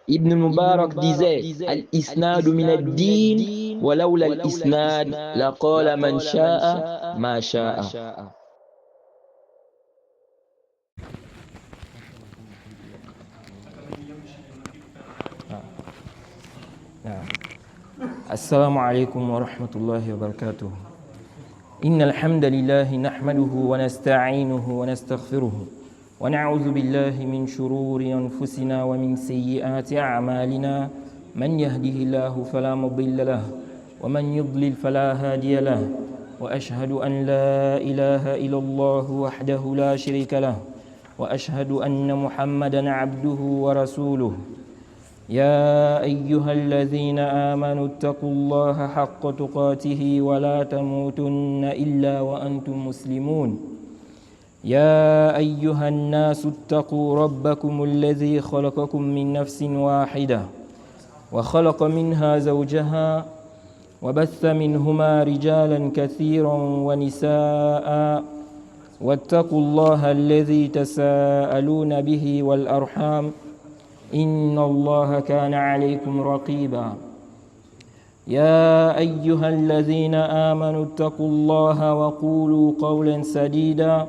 Ibn Mubarak disait Al-Isnadu min ad-din, walawla al-Isnad, laqala man sha'a ma sha'a. السلام عليكم ورحمة الله وبركاته. إن الحمد لله نحمده ونستعينه ونستغفره ونعوذ بالله من شرور أنفسنا ومن سيئات أعمالنا. من يهده الله فلا مضل له ومن يضلل فلا هادي له، وأشهد أن لا إله إلا الله وحده لا شريك له، وأشهد أن محمدا عبده ورسوله. يا أيها الذين آمنوا اتقوا الله حق تقاته ولا تموتن إلا وأنتم مسلمون. يا أيها الناس اتقوا ربكم الذي خلقكم من نفس واحدة وخلق منها زوجها وبث منهما رجالا كثيرا ونساء، واتقوا الله الذي تساءلون به والأرحام إن الله كان عليكم رقيبا. يا أيها الذين آمنوا اتقوا الله وقولوا قولا سديدا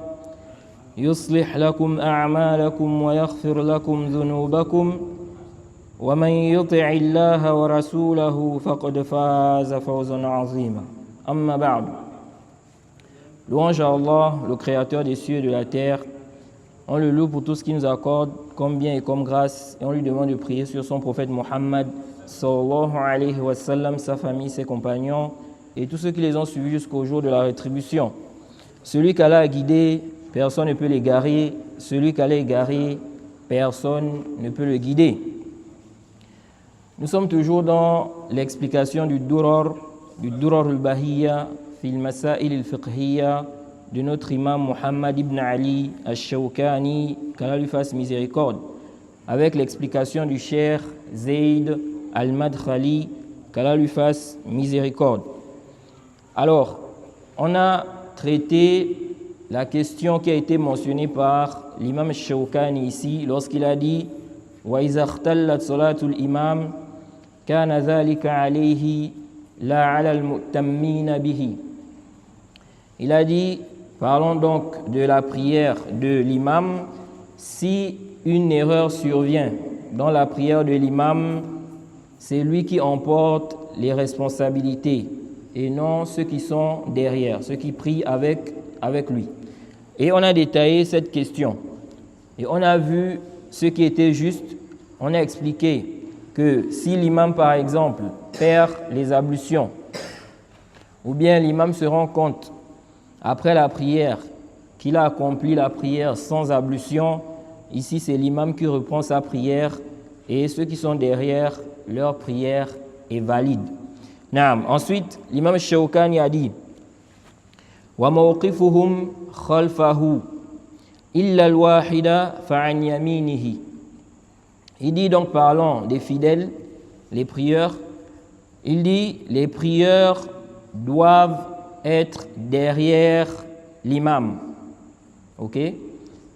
يصلح لكم أعمالكم ويغفر لكم ذنوبكم، ومن يطع الله ورسوله فقد فاز فوزا عظيما. أما بعد. Louange à Allah, le créateur des cieux et de la terre. On le loue pour tout ce qu'il nous accorde comme bien et comme grâce, et on lui demande de prier sur son prophète Mohammed sallallahu alayhi wa sallam, sa famille, ses compagnons et tous ceux qui les ont suivis jusqu'au jour de la rétribution. Celui qu'Allah a guidé, personne ne peut l'égarer. Celui qu'Allah a égaré, personne ne peut le guider. Nous sommes toujours dans l'explication du Durar al-Bahiyya fil Masail al-Fiqhiyya de notre imam Muhammad ibn Ali al-Shawkani, qu'Allah lui fasse miséricorde, avec l'explication du cheikh Zayd al-Madkhali, qu'Allah lui fasse miséricorde. Alors, on a traité la question qui a été mentionnée par l'imam al-Shawkani ici, lorsqu'il a dit « Wa iza ikhtallat salatul imam, kana dhalika alayhi la ala al-mu'tammina bihi » Il a dit, parlons donc de la prière de l'imam. Si une erreur survient dans la prière de l'imam, c'est lui qui emporte les responsabilités et non ceux qui sont derrière, ceux qui prient avec lui. Et on a détaillé cette question. Et on a vu ce qui était juste. On a expliqué que si l'imam, par exemple, perd les ablutions, ou bien l'imam se rend compte après la prière qu'il a accompli la prière sans ablution, ici c'est l'imam qui reprend sa prière et ceux qui sont derrière, leur prière est valide. Ensuite, l'imam Shawkani a dit wa mawqifuhum khalfahu illa al-wahida fa'an yaminihi. Il dit donc, parlant des fidèles, les prieurs, il dit les prieurs doivent être derrière l'imam. Ok?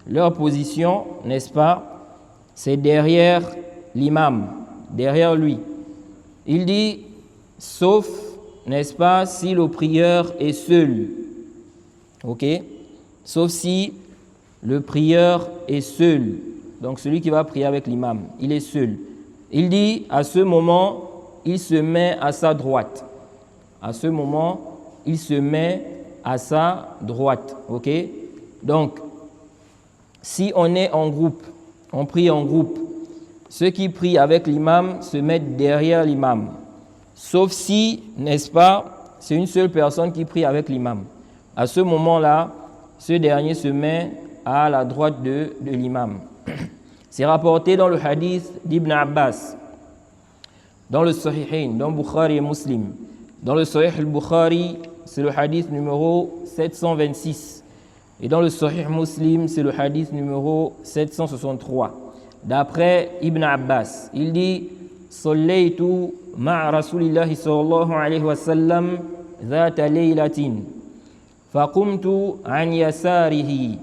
Leur position, n'est-ce pas, c'est derrière l'imam, derrière lui. Il dit, sauf, n'est-ce pas, si le prieur est seul. Ok? Sauf si le prieur est seul. Donc celui qui va prier avec l'imam, il est seul. Il dit, à ce moment, il se met à sa droite. À ce moment, il se met à sa droite. Ok? Donc, si on est en groupe, on prie en groupe, ceux qui prient avec l'imam se mettent derrière l'imam. Sauf si, n'est-ce pas, c'est une seule personne qui prie avec l'imam. À ce moment-là, ce dernier se met à la droite de l'imam. C'est rapporté dans le hadith d'Ibn Abbas, dans le Sahihain, dans Bukhari et Muslim. Dans le Sahih al-Bukhari, c'est le hadith numéro 726. Et dans le Sahih Muslim, c'est le hadith numéro 763. D'après Ibn Abbas, il dit « Sallaytu ma'a Rasulillahi sallallahu alayhi wa sallam dhata laylatin, faqumtu an yasarihi »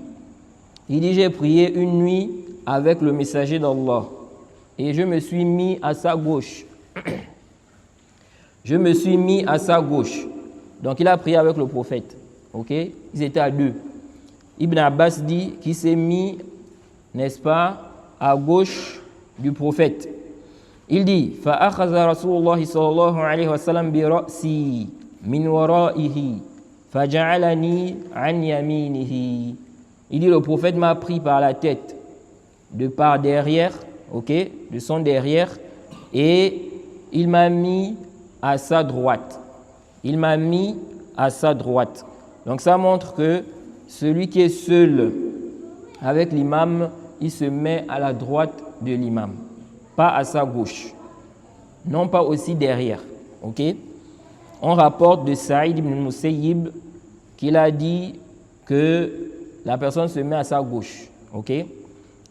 Il dit « J'ai prié une nuit avec le messager d'Allah. et je me suis mis à sa gauche. Je me suis mis à sa gauche. Donc il a prié avec le prophète. Ok? Ils étaient à deux. Ibn Abbas dit qu'il s'est mis, n'est-ce pas, à gauche du prophète. Il dit فَأَخَذَ رَسُولُ اللَّهِ صَلَّى اللَّهُ عَلَيْهِ وَسَلَّمَ بِرَأْسِي مِنْ وَرَائِهِ فَجَعَلَنِي عَنْ يَمِينِهِ. Il dit le prophète m'a pris par la tête, de par derrière, ok, de son derrière, et il m'a mis à sa droite. Il m'a mis à sa droite. Donc ça montre que celui qui est seul avec l'imam, il se met à la droite de l'imam, pas à sa gauche, non pas aussi derrière. Ok? On rapporte de Saïd ibn Musayyib qu'il a dit que la personne se met à sa gauche. Ok?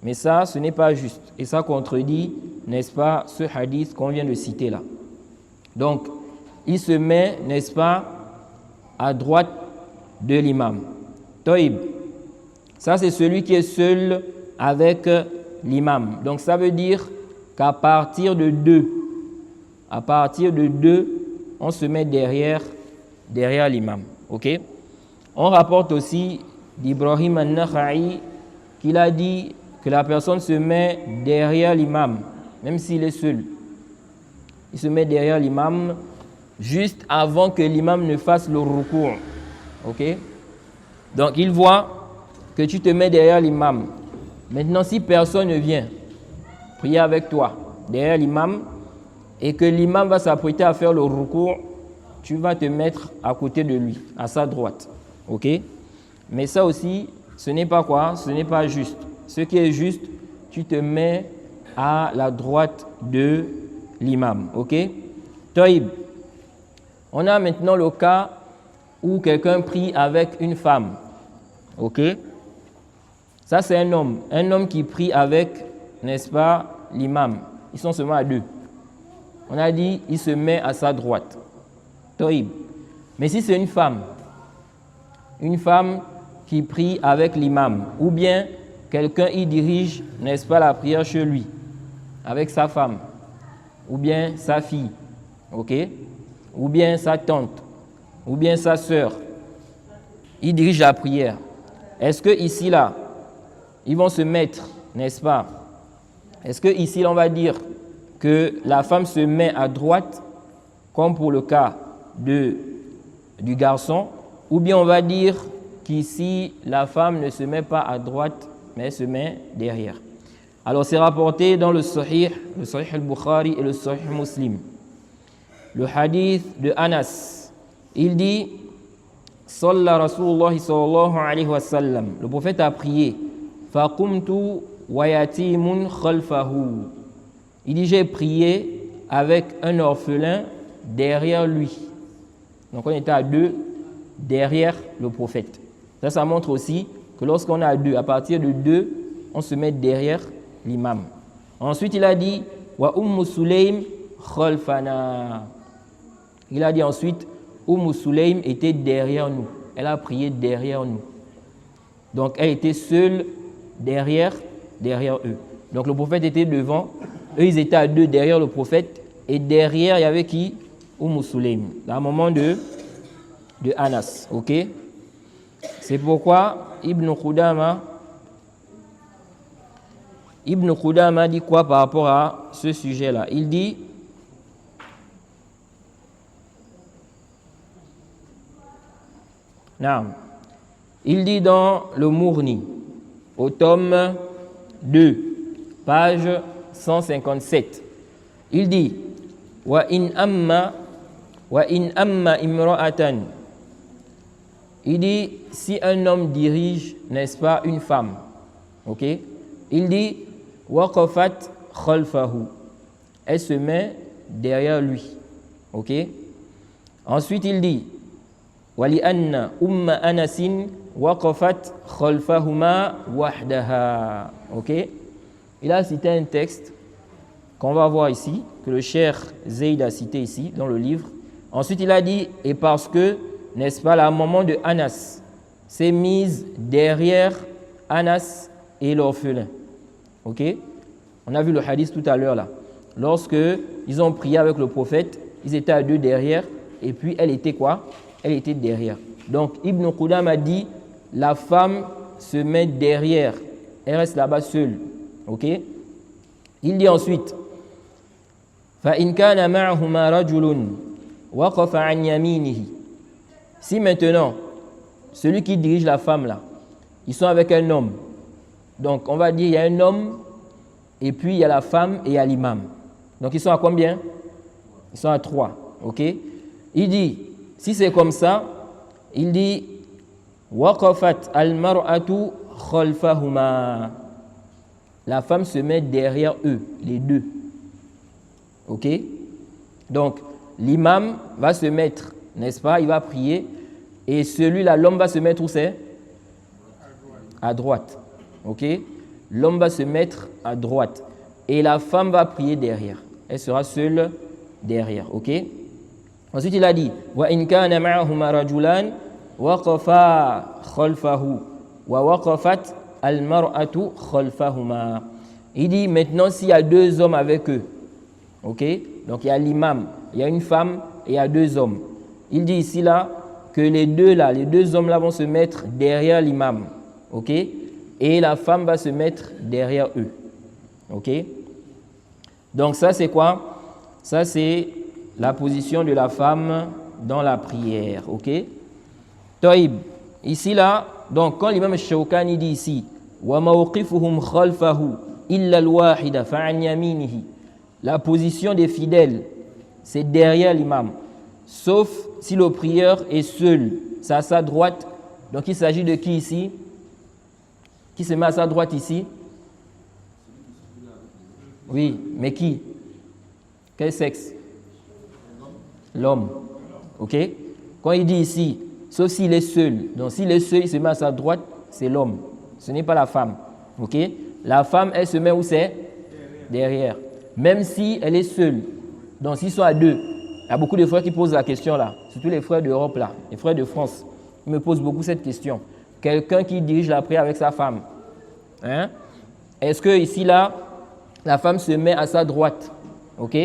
Mais ça, ce n'est pas juste. Et ça contredit, n'est-ce pas, ce hadith qu'on vient de citer là. Donc, il se met, n'est-ce pas, à droite de l'imam. Taïb. Ça, c'est celui qui est seul avec l'imam. Donc, ça veut dire qu'à partir de deux, on se met derrière l'imam. Ok? On rapporte aussi d'Ibrahim al-Nakha'i qu'il a dit que la personne se met derrière l'imam, même s'il est seul. Il se met derrière l'imam juste avant que l'imam ne fasse le ruku'. Ok? Donc, il voit que tu te mets derrière l'imam. Maintenant, si personne ne vient prier avec toi derrière l'imam et que l'imam va s'apprêter à faire le ruku', tu vas te mettre à côté de lui, à sa droite. Ok? Mais ça aussi, ce n'est pas quoi? Ce n'est pas juste. Ce qui est juste, tu te mets à la droite de l'imam. Ok? Taïb. On a maintenant le cas où quelqu'un prie avec une femme. Ok? Ça, c'est un homme. Un homme qui prie avec, n'est-ce pas, l'imam. Ils sont seulement à deux. On a dit, il se met à sa droite. Taïb. Mais si c'est une femme qui prie avec l'imam, ou bien quelqu'un y dirige, n'est-ce pas, la prière chez lui, avec sa femme, ou bien sa fille, ok, ou bien sa tante, ou bien sa sœur, il dirige la prière. Est-ce que ici, là, ils vont se mettre, n'est-ce pas? Est-ce que ici, on va dire que la femme se met à droite, comme pour le cas du garçon, ou bien on va dire qu'ici, la femme ne se met pas à droite, mais elle se met derrière. Alors, c'est rapporté dans le Sahih al-Bukhari et le Sahih Muslim. Le hadith de Anas, il dit Salla Rasulullah sallallahu alayhi wa sallam. Le prophète a prié. Faqumtu wa yatimun khalfahu. Il dit j'ai prié avec un orphelin derrière lui. Donc on était à deux derrière le prophète. Ça montre aussi que lorsqu'on est à deux, à partir de deux, on se met derrière l'imam. Ensuite, il a dit wa Sulaym khalfana. Il a dit ensuite Sulaym était derrière nous. Elle a prié derrière nous. Donc, elle était seule derrière eux. Donc, le prophète était devant. Eux, ils étaient à deux derrière le prophète. Et derrière, il y avait qui? Sulaym. Dans le moment de Anas. Ok? C'est pourquoi Ibn Qudama dit quoi par rapport à ce sujet-là? Il dit Il dit dans le Mourni, au tome 2, page 157, il dit Wa in amma imra'atan. Il dit si un homme dirige, n'est-ce pas, une femme. Ok? Il dit waqafat khalfahu. Elle se met derrière lui. Ok? Ensuite, il dit Wali anna Anasin waqafat khalfahuma wahdaha. Ok? Il a cité un texte qu'on va voir ici, que le cheikh Zayd a cité ici dans le livre. Ensuite, il a dit et parce que, n'est-ce pas, la maman de Anas s'est mise derrière Anas et l'orphelin. Ok? On a vu le hadith tout à l'heure là. Lorsque ils ont prié avec le prophète, ils étaient à deux derrière, et puis elle était quoi? Elle était derrière. Donc Ibn Qudam a dit, la femme se met derrière, elle reste là-bas seule. Ok? Il dit ensuite, فَإِنْ كَانَ مَعَهُمَا رَجُلٌ وَقَفَ عَنْ يَمِينِهِ. Si maintenant, celui qui dirige la femme là, ils sont avec un homme. Donc on va dire, il y a un homme, et puis il y a la femme et il y a l'imam. Donc ils sont à combien? Ils sont à 3. Ok? Il dit, si c'est comme ça, il dit waqafat al-mar'atu khalfahuma. La femme se met derrière eux, les deux. Ok? Donc l'imam va se mettre, n'est-ce pas? Il va prier. Et celui-là, l'homme va se mettre où c'est? À droite. Ok? L'homme va se mettre à droite. Et la femme va prier derrière. Elle sera seule derrière. Ok? Ensuite, il a dit وَإِنْ كَانَ مَعَهُمَا رَجُلَانِ وَقَفَا خَلْفَهُ وَوَقَفَتْ الْمَرْأَةُ خَلْفَهُمَا. Il dit maintenant, s'il y a deux hommes avec eux, ok? Donc il y a l'imam, il y a une femme et il y a deux hommes. Il dit ici là que les deux hommes là vont se mettre derrière l'imam, ok? Et la femme va se mettre derrière eux, ok? Donc ça c'est quoi? Ça c'est la position de la femme dans la prière, ok? Taïb, ici là, donc quand l'imam Shawkani dit ici wa mawqifuhum khalfahu illa al-wahida fa'an yaminihi, la position des fidèles c'est derrière l'imam, sauf si le prieur est seul, c'est à sa droite. Donc il s'agit de qui ici? Qui se met à sa droite ici? Oui, mais qui? Quel sexe? L'homme. Ok? Quand il dit ici, sauf s'il est seul, donc s'il est seul, il se met à sa droite, c'est l'homme. Ce n'est pas la femme. Ok? La femme, elle se met où c'est? Derrière. Même si elle est seule. Donc s'ils sont à deux, il y a beaucoup de frères qui posent la question là, surtout les frères d'Europe là, les frères de France. Ils me posent beaucoup cette question. Quelqu'un qui dirige la prière avec sa femme. Hein? Est-ce que ici là, la femme se met à sa droite? Ok?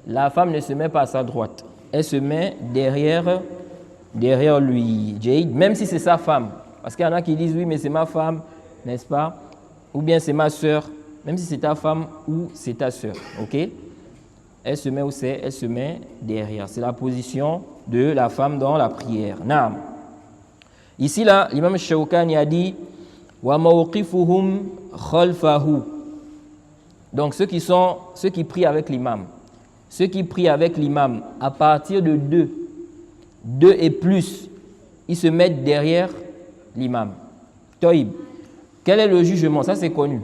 La femme ne se met pas à sa droite. Elle se met derrière lui. Même si c'est sa femme. Parce qu'il y en a qui disent oui, mais c'est ma femme, n'est-ce pas? Ou bien c'est ma soeur. Même si c'est ta femme ou c'est ta soeur. Ok? Elle se met où c'est? Elle se met derrière. C'est la position de la femme dans la prière. Naam. Ici là, l'imam Shawkani a dit wa mawqifuhum khalfahu. Donc ceux qui prient avec l'imam. Ceux qui prient avec l'imam à partir de deux et plus, ils se mettent derrière l'imam. Toïb. Quel est le jugement? Ça c'est connu.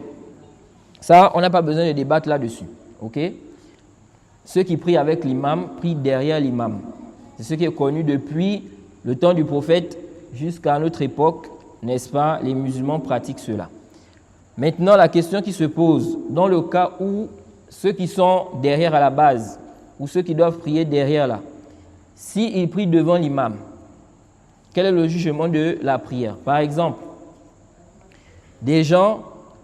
Ça, on n'a pas besoin de débattre là-dessus. Ok? Ceux qui prient avec l'imam prient derrière l'imam. C'est ce qui est connu depuis le temps du prophète jusqu'à notre époque, n'est-ce pas? Les musulmans pratiquent cela. Maintenant, la question qui se pose, dans le cas où ceux qui sont derrière à la base, ou ceux qui doivent prier derrière là, s'ils prient devant l'imam, quel est le jugement de la prière? Par exemple, des gens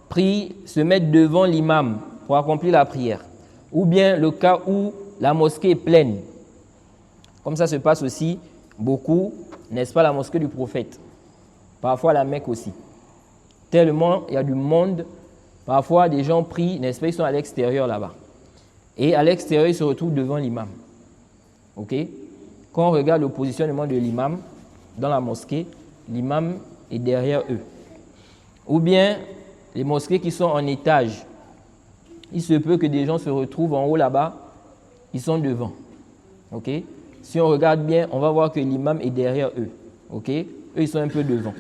prient, se mettent devant l'imam pour accomplir la prière. Ou bien le cas où la mosquée est pleine. Comme ça se passe aussi beaucoup, n'est-ce pas, la mosquée du prophète. Parfois la Mecque aussi. Tellement il y a du monde, parfois des gens prient, n'est-ce pas, ils sont à l'extérieur là-bas. Et à l'extérieur, ils se retrouvent devant l'imam. Ok? Quand on regarde le positionnement de l'imam dans la mosquée, l'imam est derrière eux. Ou bien les mosquées qui sont en étage. Il se peut que des gens se retrouvent en haut là-bas, ils sont devant. Ok? Si on regarde bien, on va voir que l'imam est derrière eux. Ok? Eux, ils sont un peu devant.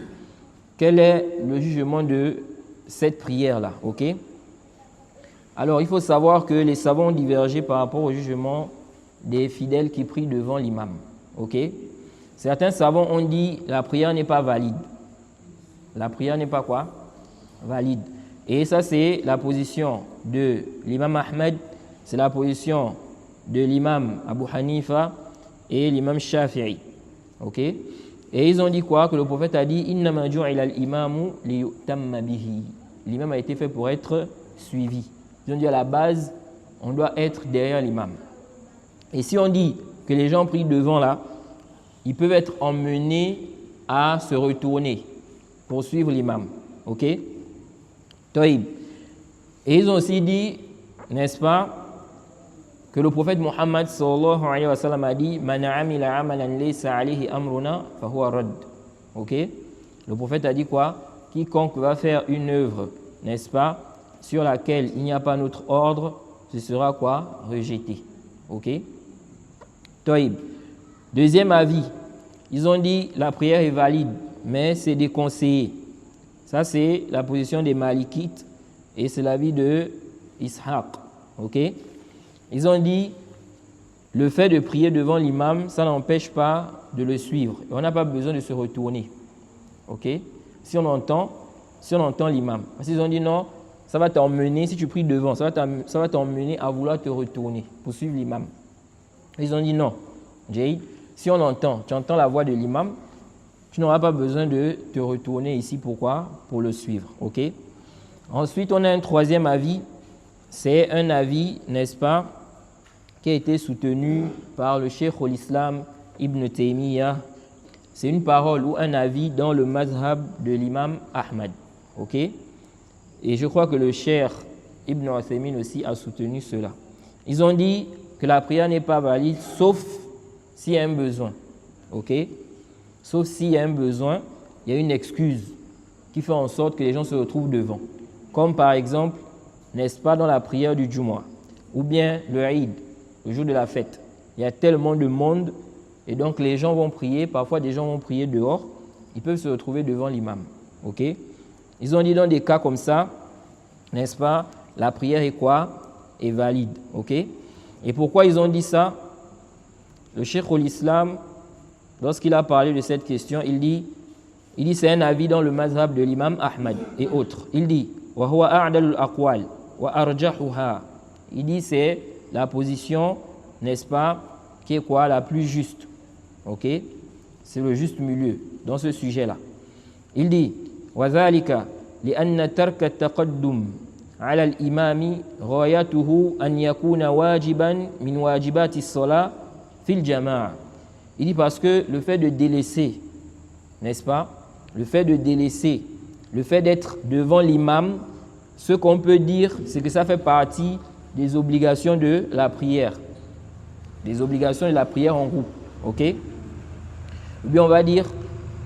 Quel est le jugement de cette prière-là? Ok? Alors, il faut savoir que les savants ont divergé par rapport au jugement des fidèles qui prient devant l'imam. Ok? Certains savants ont dit la prière n'est pas valide. La prière n'est pas quoi? Valide. Et ça, c'est la position de l'imam Ahmed, c'est la position de l'imam Abu Hanifa et l'imam Shafi'i. Ok? Et ils ont dit quoi? Que le prophète a dit innama ju'ila al-imamu liyutamma bihi. L'imam a été fait pour être suivi. Ils ont dit à la base, on doit être derrière l'imam. Et si on dit que les gens prient devant là, ils peuvent être emmenés à se retourner pour suivre l'imam. Ok? Taïb. Et ils ont aussi dit, n'est-ce pas, que le prophète Muhammad sallallahu alayhi wa sallam a dit Man amila amalan laysa alayhi amruna fahuwa radd. Ok? Le prophète a dit quoi? Quiconque va faire une œuvre, n'est-ce pas, sur laquelle il n'y a pas notre ordre, ce sera quoi? Rejeté. Ok? Taïb. Deuxième avis, ils ont dit la prière est valide, mais c'est déconseillé. Ça, c'est la position des Malikites et c'est l'avis de Ishaq. Ok? Ils ont dit le fait de prier devant l'imam, ça n'empêche pas de le suivre. Et on n'a pas besoin de se retourner. Ok? Si on entend l'imam. Parce qu'ils ont dit non, ça va t'emmener, si tu pries devant, ça va t'emmener à vouloir te retourner pour suivre l'imam. Ils ont dit non. Jay, si on entend, tu entends la voix de l'imam, tu n'auras pas besoin de te retourner ici. Pourquoi? Pour le suivre. Ok? Ensuite, on a un troisième avis. C'est un avis, n'est-ce pas, qui a été soutenu par le Cheikh al-Islam Ibn Taymiyyah. C'est une parole ou un avis dans le mazhab de l'imam Ahmad. Ok? Et je crois que le Cheikh Ibn Uthaymin aussi a soutenu cela. Ils ont dit que la prière n'est pas valide sauf s'il y a un besoin. Ok? Sauf s'il y a un besoin, il y a une excuse qui fait en sorte que les gens se retrouvent devant. Comme par exemple, n'est-ce pas, dans la prière du Jumu'ah, ou bien le Eid, le jour de la fête. Il y a tellement de monde et donc les gens vont prier, parfois des gens vont prier dehors, ils peuvent se retrouver devant l'imam. Ok? Ils ont dit dans des cas comme ça, n'est-ce pas, la prière est quoi? Est valide. Ok? Et pourquoi ils ont dit ça? Le Cheikh al-Islam, lorsqu'il a parlé de cette question, il dit c'est un avis dans le mazhab de l'imam Ahmad et autres. Il dit wa huwa a'dalul aqwal wa arjahuha. Il dit c'est la position, n'est-ce pas, qui est quoi? La plus juste. Ok? C'est le juste milieu dans ce sujet-là. Il dit wa dhalika li anna tarka at-taqaddum ala al-imami ghayatuhu an yakuna wajiban min wajibati as-salah fil jama'a. Il dit parce que le fait de délaisser, n'est-ce pas, le fait d'être devant l'imam, ce qu'on peut dire, c'est que ça fait partie des obligations de la prière. Des obligations de la prière en groupe. Ok? Ou bien on va dire,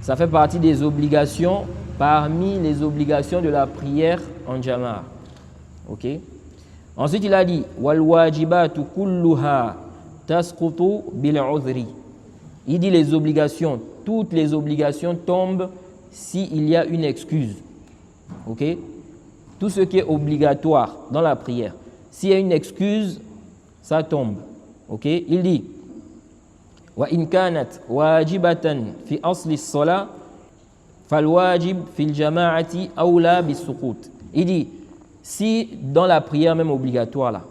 ça fait partie des obligations parmi les obligations de la prière en jama'a. Ok? Ensuite, il a dit wal wajibatu kulluha tasqutu bil udhri. Il dit les obligations, toutes les obligations tombent s'il y a une excuse. Ok? Tout ce qui est obligatoire dans la prière, s'il y a une excuse, ça tombe. Ok? Il dit wa in kanat wajibatan fi asli as-salah fal wajib fil jama'ati awla bis suqut. Il dit si dans la prière même obligatoire là,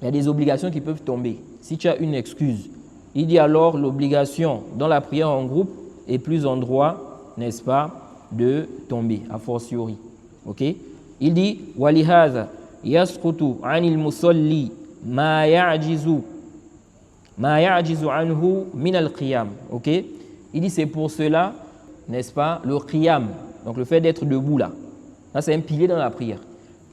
il y a des obligations qui peuvent tomber. Si tu as une excuse, il dit alors l'obligation dans la prière en groupe est plus en droit, n'est-ce pas, de tomber, a fortiori. Ok? Il dit walihadha yasqutu anil musalli ma ya'jizu anhu min al-qiyam. Ok? Il dit c'est pour cela, n'est-ce pas, le qiyam, donc le fait d'être debout là. Ça c'est un pilier dans la prière.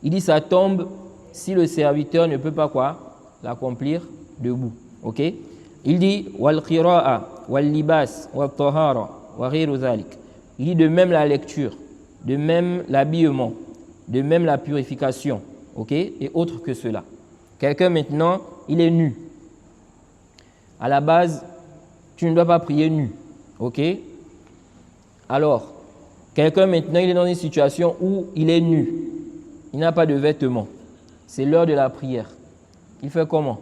Il dit ça tombe si le serviteur ne peut pas quoi? L'accomplir debout. Ok? Il dit wal qira'a wal libas wal tahara wa ghayru dhalik. Il dit de même la lecture, de même l'habillement, de même la purification, ok, et autre que cela. Quelqu'un maintenant, il est nu. À la base, tu ne dois pas prier nu, ok. Alors, quelqu'un maintenant, il est dans une situation où il est nu, il n'a pas de vêtements. C'est l'heure de la prière. Il fait comment?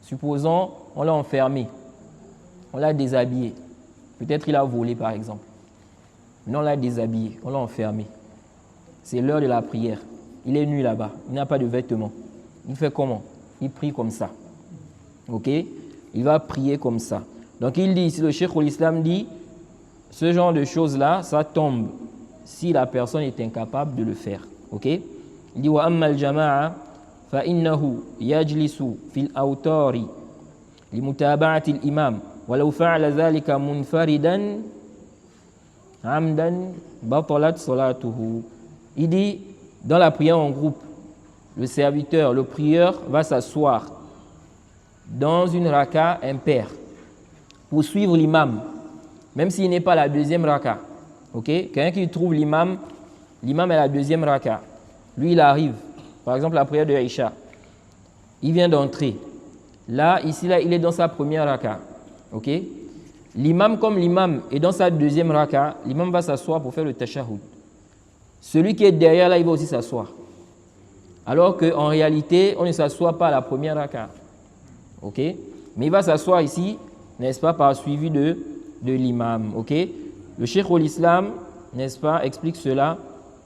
Supposons, on l'a enfermé, on l'a déshabillé. Peut-être il a volé par exemple. Maintenant, on l'a déshabillé, on l'a enfermé. C'est l'heure de la prière. Il est nu là-bas, il n'a pas de vêtements. Il fait comment? Il prie comme ça. Ok? Il va prier comme ça. Donc il dit, si le Cheikh al-Islam dit, ce genre de choses-là, ça tombe si la personne est incapable de le faire. Ok? Il dit wa amma al-jama'a فإنه يجلس في الأوتار لمتابعة الإمام ولو فعل ذلك منفردا عمدا بطلت صلاته. Il dit, dans la prière en groupe, le serviteur, le prieur va s'asseoir dans une raka impaire pour suivre l'imam, même s'il n'est pas la deuxième raka. Okay? Quelqu'un qui trouve l'imam est la deuxième raka. Lui, il arrive, par exemple la prière de Aïcha. Il vient d'entrer. Là, il est dans sa première raka. Okay? L'imam, comme l'imam est dans sa deuxième raka, l'imam va s'asseoir pour faire le tashahhud. Celui qui est derrière là, il va aussi s'asseoir. Alors qu'en réalité, on ne s'assoit pas à la première raka. Ok? Mais il va s'asseoir ici, n'est-ce pas, par suivi de l'imam. Ok? Le Cheikh al-Islam, n'est-ce pas, explique cela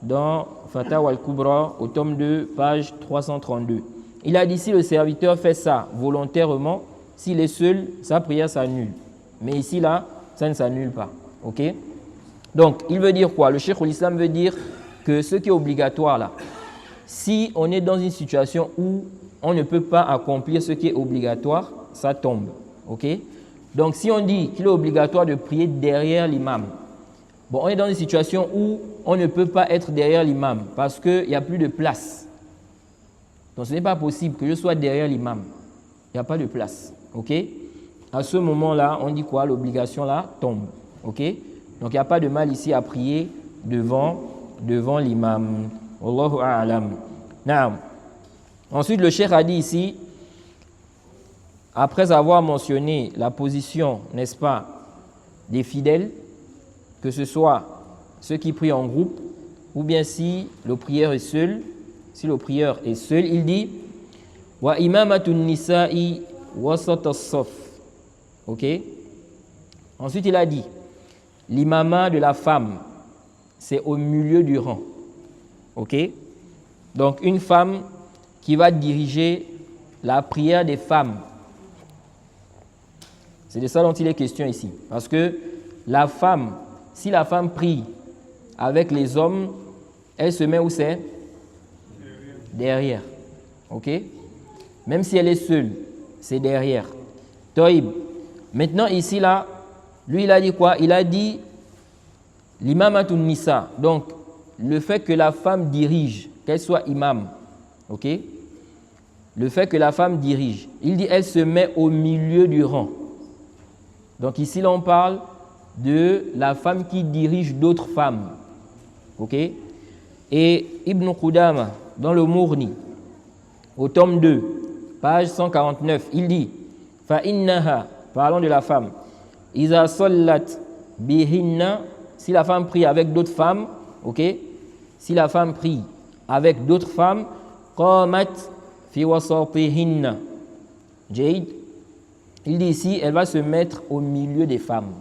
dans Fatawa al-Kubra, au tome 2, page 332. Il a dit, si le serviteur fait ça volontairement, s'il est seul, sa prière s'annule. Mais ici, là, ça ne s'annule pas. Ok? Donc, il veut dire quoi? Le Cheikh al-Islam veut dire que ce qui est obligatoire là, si on est dans une situation où on ne peut pas accomplir ce qui est obligatoire, ça tombe. Ok? Donc, si on dit qu'il est obligatoire de prier derrière l'imam, bon, on est dans une situation où on ne peut pas être derrière l'imam parce qu'il n'y a plus de place. Donc, ce n'est pas possible que je sois derrière l'imam. Il n'y a pas de place. Ok? À ce moment-là, on dit quoi? L'obligation là tombe. Ok? Donc, il n'y a pas de mal ici à prier devant l'imam. Wallahu a'lam. Naam. Ensuite, le cheikh a dit ici, après avoir mentionné la position, n'est-ce pas, des fidèles, que ce soit ceux qui prient en groupe, ou bien si le prieur est seul, il dit wa imamatun nisa'i wasat as-saf. Ok? Ensuite, il a dit l'imama de la femme, c'est au milieu du rang. Ok? Donc, une femme qui va diriger la prière des femmes. C'est de ça dont il est question ici. Parce que la femme, si la femme prie avec les hommes, elle se met où c'est? Derrière. Ok? Même si elle est seule, c'est derrière. Toïb. Maintenant, ici, là, lui, il a dit quoi? Il a dit l'imamatul nisa. Donc, le fait que la femme dirige, qu'elle soit imam. Ok? Le fait que la femme dirige. Il dit, elle se met au milieu du rang. Donc, ici, là, on parle de la femme qui dirige d'autres femmes. Ok? Et Ibn Qudama, dans le Mourni, au tome 2, page 149, il dit Fa'innaha, parlons de la femme, Iza sallat bihinna, si la femme prie avec d'autres femmes, ok? Si la femme prie avec d'autres femmes, qamat fi wasatihinna. Jaid, il dit ici, elle va se mettre au milieu des femmes,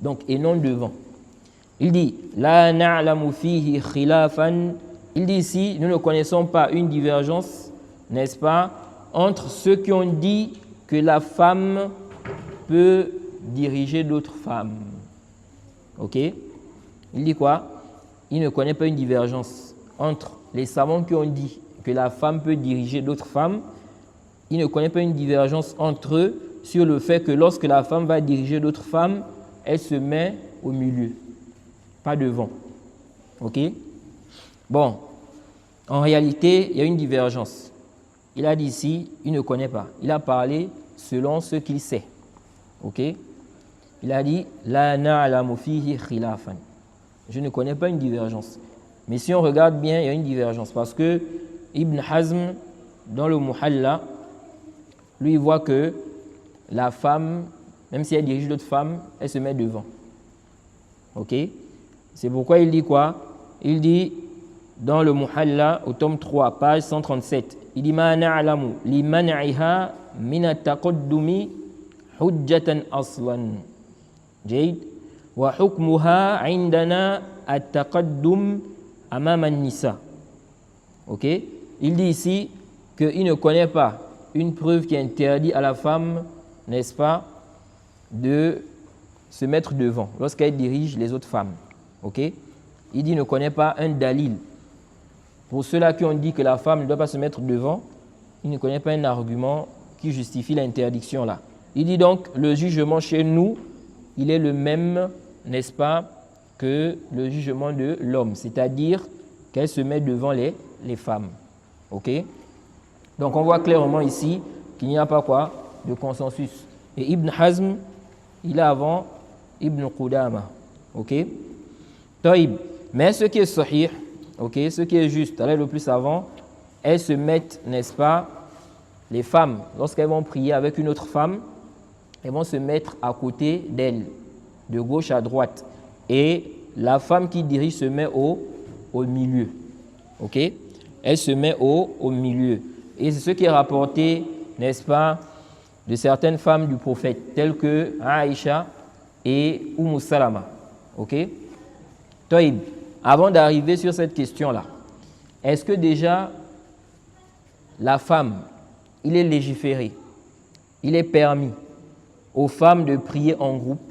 donc et non devant. Il dit la na'lamu fihi khilafan. Il dit ici, nous ne connaissons pas une divergence, n'est-ce pas, entre ceux qui ont dit que la femme peut diriger d'autres femmes. Ok? Il dit quoi? Il ne connaît pas une divergence entre les savants qui ont dit que la femme peut diriger d'autres femmes. Il ne connaît pas une divergence entre eux sur le fait que lorsque la femme va diriger d'autres femmes, elle se met au milieu, pas devant. Ok? Bon, en réalité, il y a une divergence. Il a dit ici, il ne connaît pas. Il a parlé selon ce qu'il sait. Ok? Il a dit, la na'lamu fihi khilafan. Je ne connais pas une divergence. Mais si on regarde bien, il y a une divergence. Parce que Ibn Hazm, dans le Muhalla, lui, il voit que la femme, même si elle dirige d'autres femmes, elle se met devant. Ok? C'est pourquoi il dit quoi? Il dit, dans le Muhalla, au tome 3, page 137, il dit ma na'lamu li man'iha min at-taqaddumi hujjatan aslan. Jayd wa hukmuha 'indana at-taqaddum amama an-nisa. OK? Il dit ici qu'il ne connaît pas une preuve qui interdit à la femme, n'est-ce pas, de se mettre devant lorsqu'elle dirige les autres femmes. OK? Il dit qu'il ne connaît pas un dalil. Pour ceux-là qui ont dit que la femme ne doit pas se mettre devant, il ne connaît pas un argument qui justifie l'interdiction là. Il dit donc, le jugement chez nous, il est le même, n'est-ce pas, que le jugement de l'homme, c'est-à-dire qu'elle se met devant les femmes. Ok? Donc on voit clairement ici qu'il n'y a pas quoi de consensus. Et Ibn Hazm, il est avant Ibn Qudama. Ok? Taïb. Mais ce qui est sahih, ok, ce qui est juste, aller le plus avant, elles se mettent, n'est-ce pas, les femmes, lorsqu'elles vont prier avec une autre femme, elles vont se mettre à côté d'elle, de gauche à droite. Et la femme qui dirige se met au milieu. Ok? Elle se met au milieu. Et c'est ce qui est rapporté, n'est-ce pas, de certaines femmes du prophète, telles que Aïcha et Salama. Ok? Taïb, avant d'arriver sur cette question-là, est-ce que déjà la femme, il est légiféré, il est permis aux femmes de prier en groupe,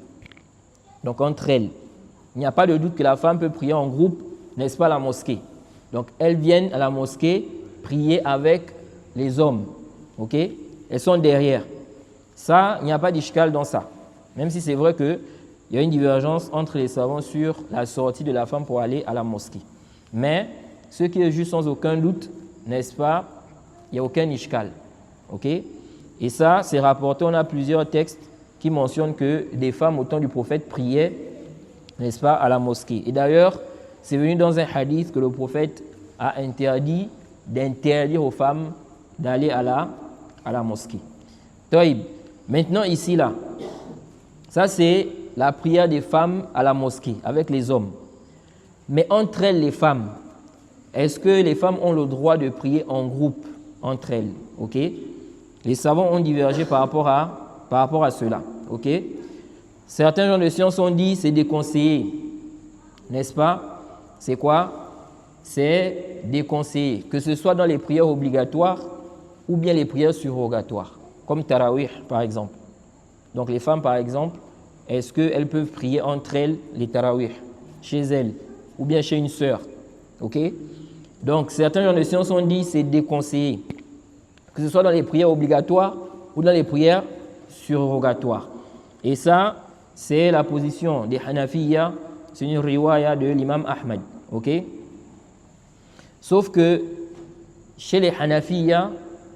donc entre elles? Il n'y a pas de doute que la femme peut prier en groupe, n'est-ce pas, à la mosquée. Donc elles viennent à la mosquée prier avec les hommes. Ok? Elles sont derrière. Ça, il n'y a pas d'ishkal dans ça. Même si c'est vrai qu'il y a une divergence entre les savants sur la sortie de la femme pour aller à la mosquée. Mais ce qui est juste sans aucun doute, n'est-ce pas, il n'y a aucun ishkal. Ok? Et ça, c'est rapporté, on a plusieurs textes qui mentionnent que des femmes au temps du prophète priaient, n'est-ce pas, à la mosquée. Et d'ailleurs, c'est venu dans un hadith que le prophète a interdit d'interdire aux femmes d'aller à la mosquée. Taïb. Maintenant, ici, là, ça c'est la prière des femmes à la mosquée avec les hommes. Mais entre elles, les femmes, est-ce que les femmes ont le droit de prier en groupe entre elles? Ok? Les savants ont divergé par rapport à cela. Ok? Certains gens de science ont dit c'est déconseillé. N'est-ce pas? C'est quoi? C'est déconseillé. Que ce soit dans les prières obligatoires ou bien les prières surrogatoires, comme Tarawih par exemple. Donc les femmes par exemple, est-ce qu'elles peuvent prier entre elles les Tarawih, chez elles, ou bien chez une sœur? Ok? Donc certains gens de science ont dit c'est déconseillé. Que ce soit dans les prières obligatoires ou dans les prières surrogatoires. Et ça, c'est la position des Hanafiya, c'est une riwaya de l'imam Ahmad. Ok? Sauf que chez les Hanafiya,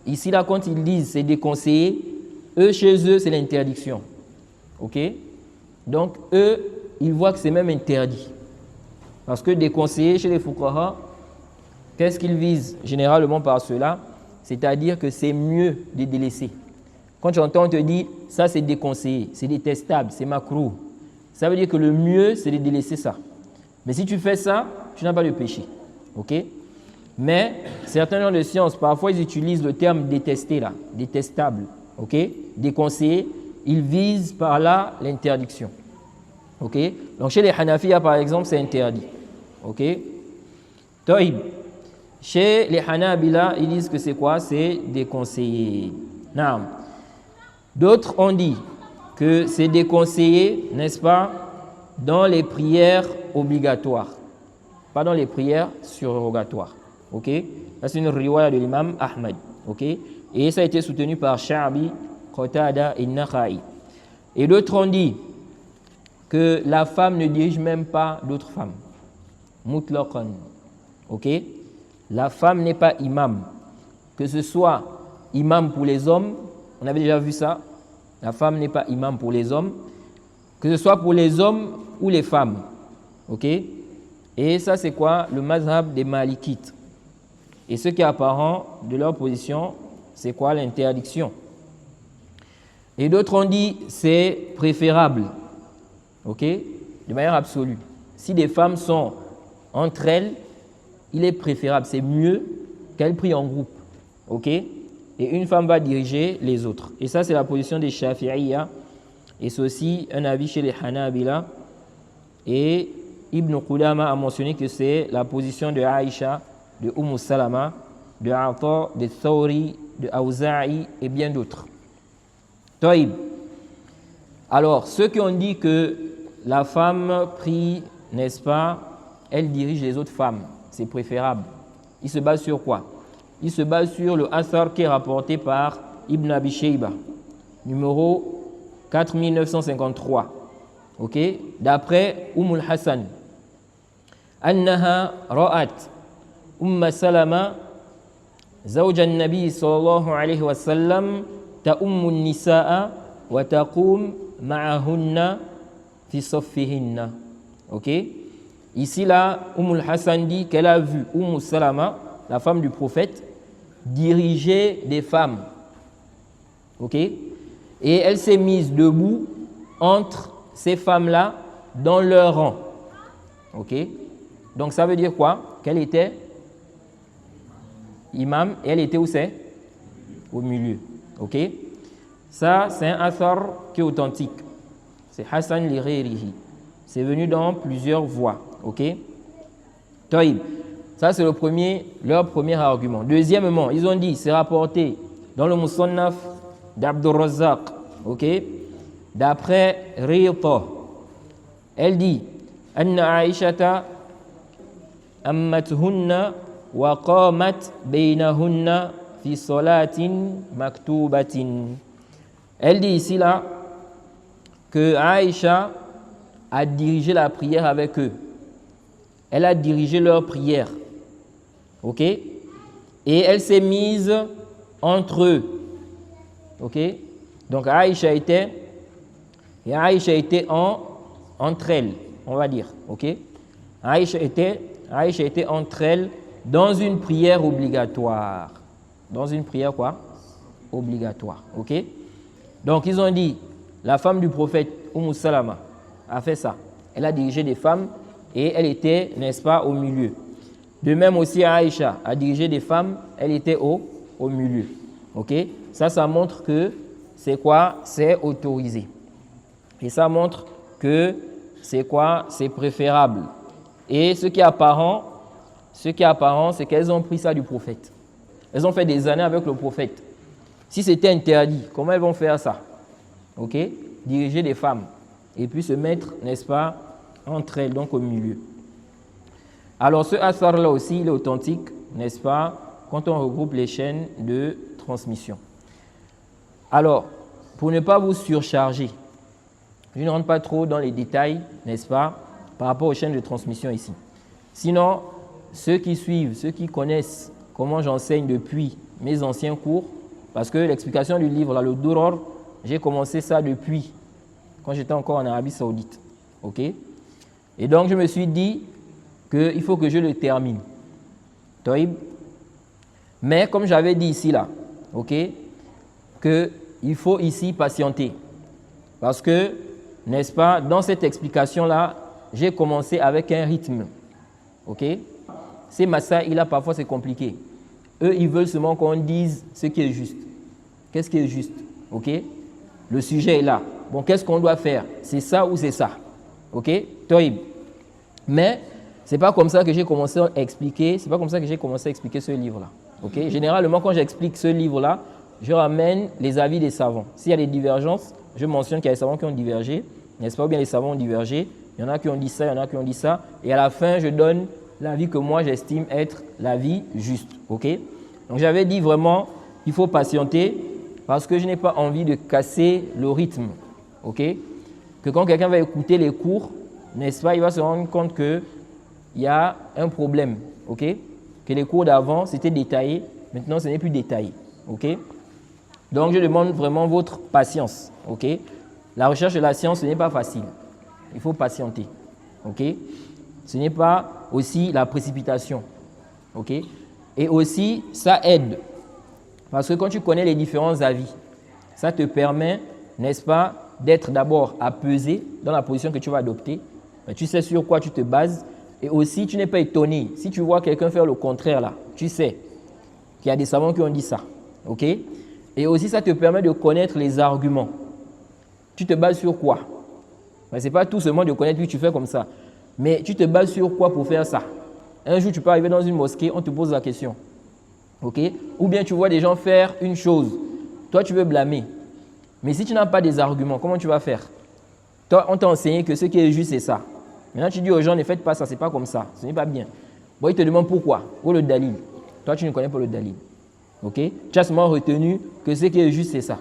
ici là, quand ils disent c'est déconseillé, eux, chez eux, c'est l'interdiction. Ok? Donc, eux, ils voient que c'est même interdit. Parce que déconseillé chez les fuqaha, qu'est-ce qu'ils visent généralement par cela? C'est-à-dire que c'est mieux de délaisser. Quand tu entends, on te dit, ça c'est déconseillé, c'est détestable, c'est makruh. Ça veut dire que le mieux, c'est de délaisser ça. Mais si tu fais ça, tu n'as pas de péché. Ok? Mais certains gens de science, parfois, ils utilisent le terme détesté là, détestable. Ok? Déconseillé, ils visent par là l'interdiction. Ok? Donc chez les Hanafiya, par exemple, c'est interdit. Ok? Taïb. Chez les Hanabila, ils disent que c'est quoi? C'est déconseillé. Naam. D'autres ont dit que c'est déconseillé, n'est-ce pas, dans les prières obligatoires, pas dans les prières surrogatoires. Ok? Ça, c'est une riwaya de l'imam Ahmad. Ok? Et ça a été soutenu par Sha'bi, Qatada et Nakha'i. Et d'autres ont dit que la femme ne dirige même pas d'autres femmes. Mutlaqan. Ok? La femme n'est pas imam. Que ce soit imam pour les hommes, on avait déjà vu ça. La femme n'est pas imam pour les hommes. Que ce soit pour les hommes ou les femmes. Ok? Et ça, c'est quoi? Le mazhab des malikites. Et ce qui est apparent de leur position, c'est quoi? L'interdiction. Et d'autres ont dit c'est préférable. Ok? De manière absolue. Si des femmes sont entre elles, il est préférable, c'est mieux qu'elles prient en groupe. Ok? Et une femme va diriger les autres. Et ça, c'est la position des Shafi'iyya. Et c'est aussi un avis chez les Hanabila. Et Ibn Qudama a mentionné que c'est la position de Aïcha, de Salama, de Ata, de Thawri, de Awza'i et bien d'autres. Taïb. Alors, ceux qui ont dit que la femme prie, n'est-ce pas, elle dirige les autres femmes, c'est préférable. Ils se basent sur quoi? il se base sur le Athar qui est rapporté par Ibn Abi Shayba, numéro 4953. Ok, d'après Hassan. أنها رأت سلمة زوج النبي صلى الله عليه وسلم تؤم النساء وتقوم معهن في صفهن. Ok, ici là, Hassan dit qu'elle a vu Salama, la femme du prophète, diriger des femmes. Ok, et elle s'est mise debout entre ces femmes-là dans leur rang. Ok, donc ça veut dire quoi? Qu'elle était imam et elle était où c'est? Au milieu. Ok, ça c'est un athar qui est authentique. C'est Hassan li ghayrihi. C'est venu dans plusieurs voies. Ok, Taïb. Ça c'est leur premier argument. Deuxièmement, ils ont dit, c'est rapporté dans le Musannaf d'Abdur Razzaq. Ok, d'après Riyta, elle dit Anna Aïshata ammatuhunna wa qamat baynahunna fi salatin maktubatin. Elle dit ici là que Aïcha a dirigé la prière avec eux. Elle a dirigé leur prière. Ok, et elle s'est mise entre eux. Ok, donc Aïcha était entre elles, on va dire. Ok, Aïcha était entre elles dans une prière obligatoire. Dans une prière quoi? Obligatoire. Ok, donc ils ont dit, la femme du prophète Salama a fait ça. Elle a dirigé des femmes et elle était, n'est-ce pas, au milieu. De même aussi Aïcha a dirigé des femmes, elle était au milieu. Ok, ça montre que c'est quoi? C'est autorisé. Et ça montre que c'est quoi? C'est préférable. Et ce qui est apparent, c'est qu'elles ont pris ça du prophète. Elles ont fait des années avec le prophète. Si c'était interdit, comment elles vont faire ça? Ok, diriger des femmes et puis se mettre, n'est-ce pas, entre elles, donc au milieu. Alors ce athar-là aussi, il est authentique, n'est-ce pas, quand on regroupe les chaînes de transmission. Alors, pour ne pas vous surcharger, je ne rentre pas trop dans les détails, n'est-ce pas, par rapport aux chaînes de transmission ici. Sinon, ceux qui suivent, ceux qui connaissent comment j'enseigne depuis mes anciens cours, parce que l'explication du livre, là, le Duror, j'ai commencé ça depuis quand j'étais encore en Arabie Saoudite. Ok, et donc je me suis dit qu'il faut que je le termine. Taïb. Mais comme j'avais dit ici, là, ok, qu'il faut ici patienter. Parce que, n'est-ce pas, dans cette explication-là, j'ai commencé avec un rythme. Ok, ces massaïs-là, parfois c'est compliqué. Eux, ils veulent seulement qu'on dise ce qui est juste. Qu'est-ce qui est juste? Ok, le sujet est là. Bon, qu'est-ce qu'on doit faire? C'est ça ou c'est ça? Ok, Taïb. Mais c'est pas comme ça que j'ai commencé à expliquer. C'est pas comme ça que j'ai commencé à expliquer ce livre-là. Ok. Généralement, quand j'explique ce livre-là, je ramène les avis des savants. S'il y a des divergences, je mentionne qu'il y a des savants qui ont divergé, n'est-ce pas? Ou bien les savants ont divergé. Il y en a qui ont dit ça, il y en a qui ont dit ça. Et à la fin, je donne l'avis que moi j'estime être l'avis juste. Ok. Donc j'avais dit vraiment qu'il faut patienter parce que je n'ai pas envie de casser le rythme. Ok. Que quand quelqu'un va écouter les cours, n'est-ce pas, il va se rendre compte qu'il y a un problème, ok? Que les cours d'avant, c'était détaillé, maintenant ce n'est plus détaillé, ok? Donc je demande vraiment votre patience, ok? La recherche de la science, ce n'est pas facile, il faut patienter, ok? Ce n'est pas aussi la précipitation, ok? Et aussi, ça aide, parce que quand tu connais les différents avis, ça te permet, n'est-ce pas, d'être d'abord apaisé dans la position que tu vas adopter. Tu sais sur quoi tu te bases et aussi tu n'es pas étonné. Si tu vois quelqu'un faire le contraire là, tu sais qu'il y a des savants qui ont dit ça. Ok? Et aussi ça te permet de connaître les arguments. Tu te bases sur quoi? Ce n'est pas tout seulement de connaître puis tu fais comme ça. Mais tu te bases sur quoi pour faire ça? Un jour tu peux arriver dans une mosquée, on te pose la question. Ok? Ou bien tu vois des gens faire une chose. Toi tu veux blâmer. Mais si tu n'as pas des arguments, comment tu vas faire? Toi, on t'a enseigné que ce qui est juste, c'est ça. Maintenant, tu dis aux gens, ne faites pas ça, ce n'est pas comme ça, ce n'est pas bien. Bon, ils te demandent pourquoi, ou le dalil. Toi, tu ne connais pas le dalil. Ok? Tu as seulement retenu que ce qui est juste, c'est ça.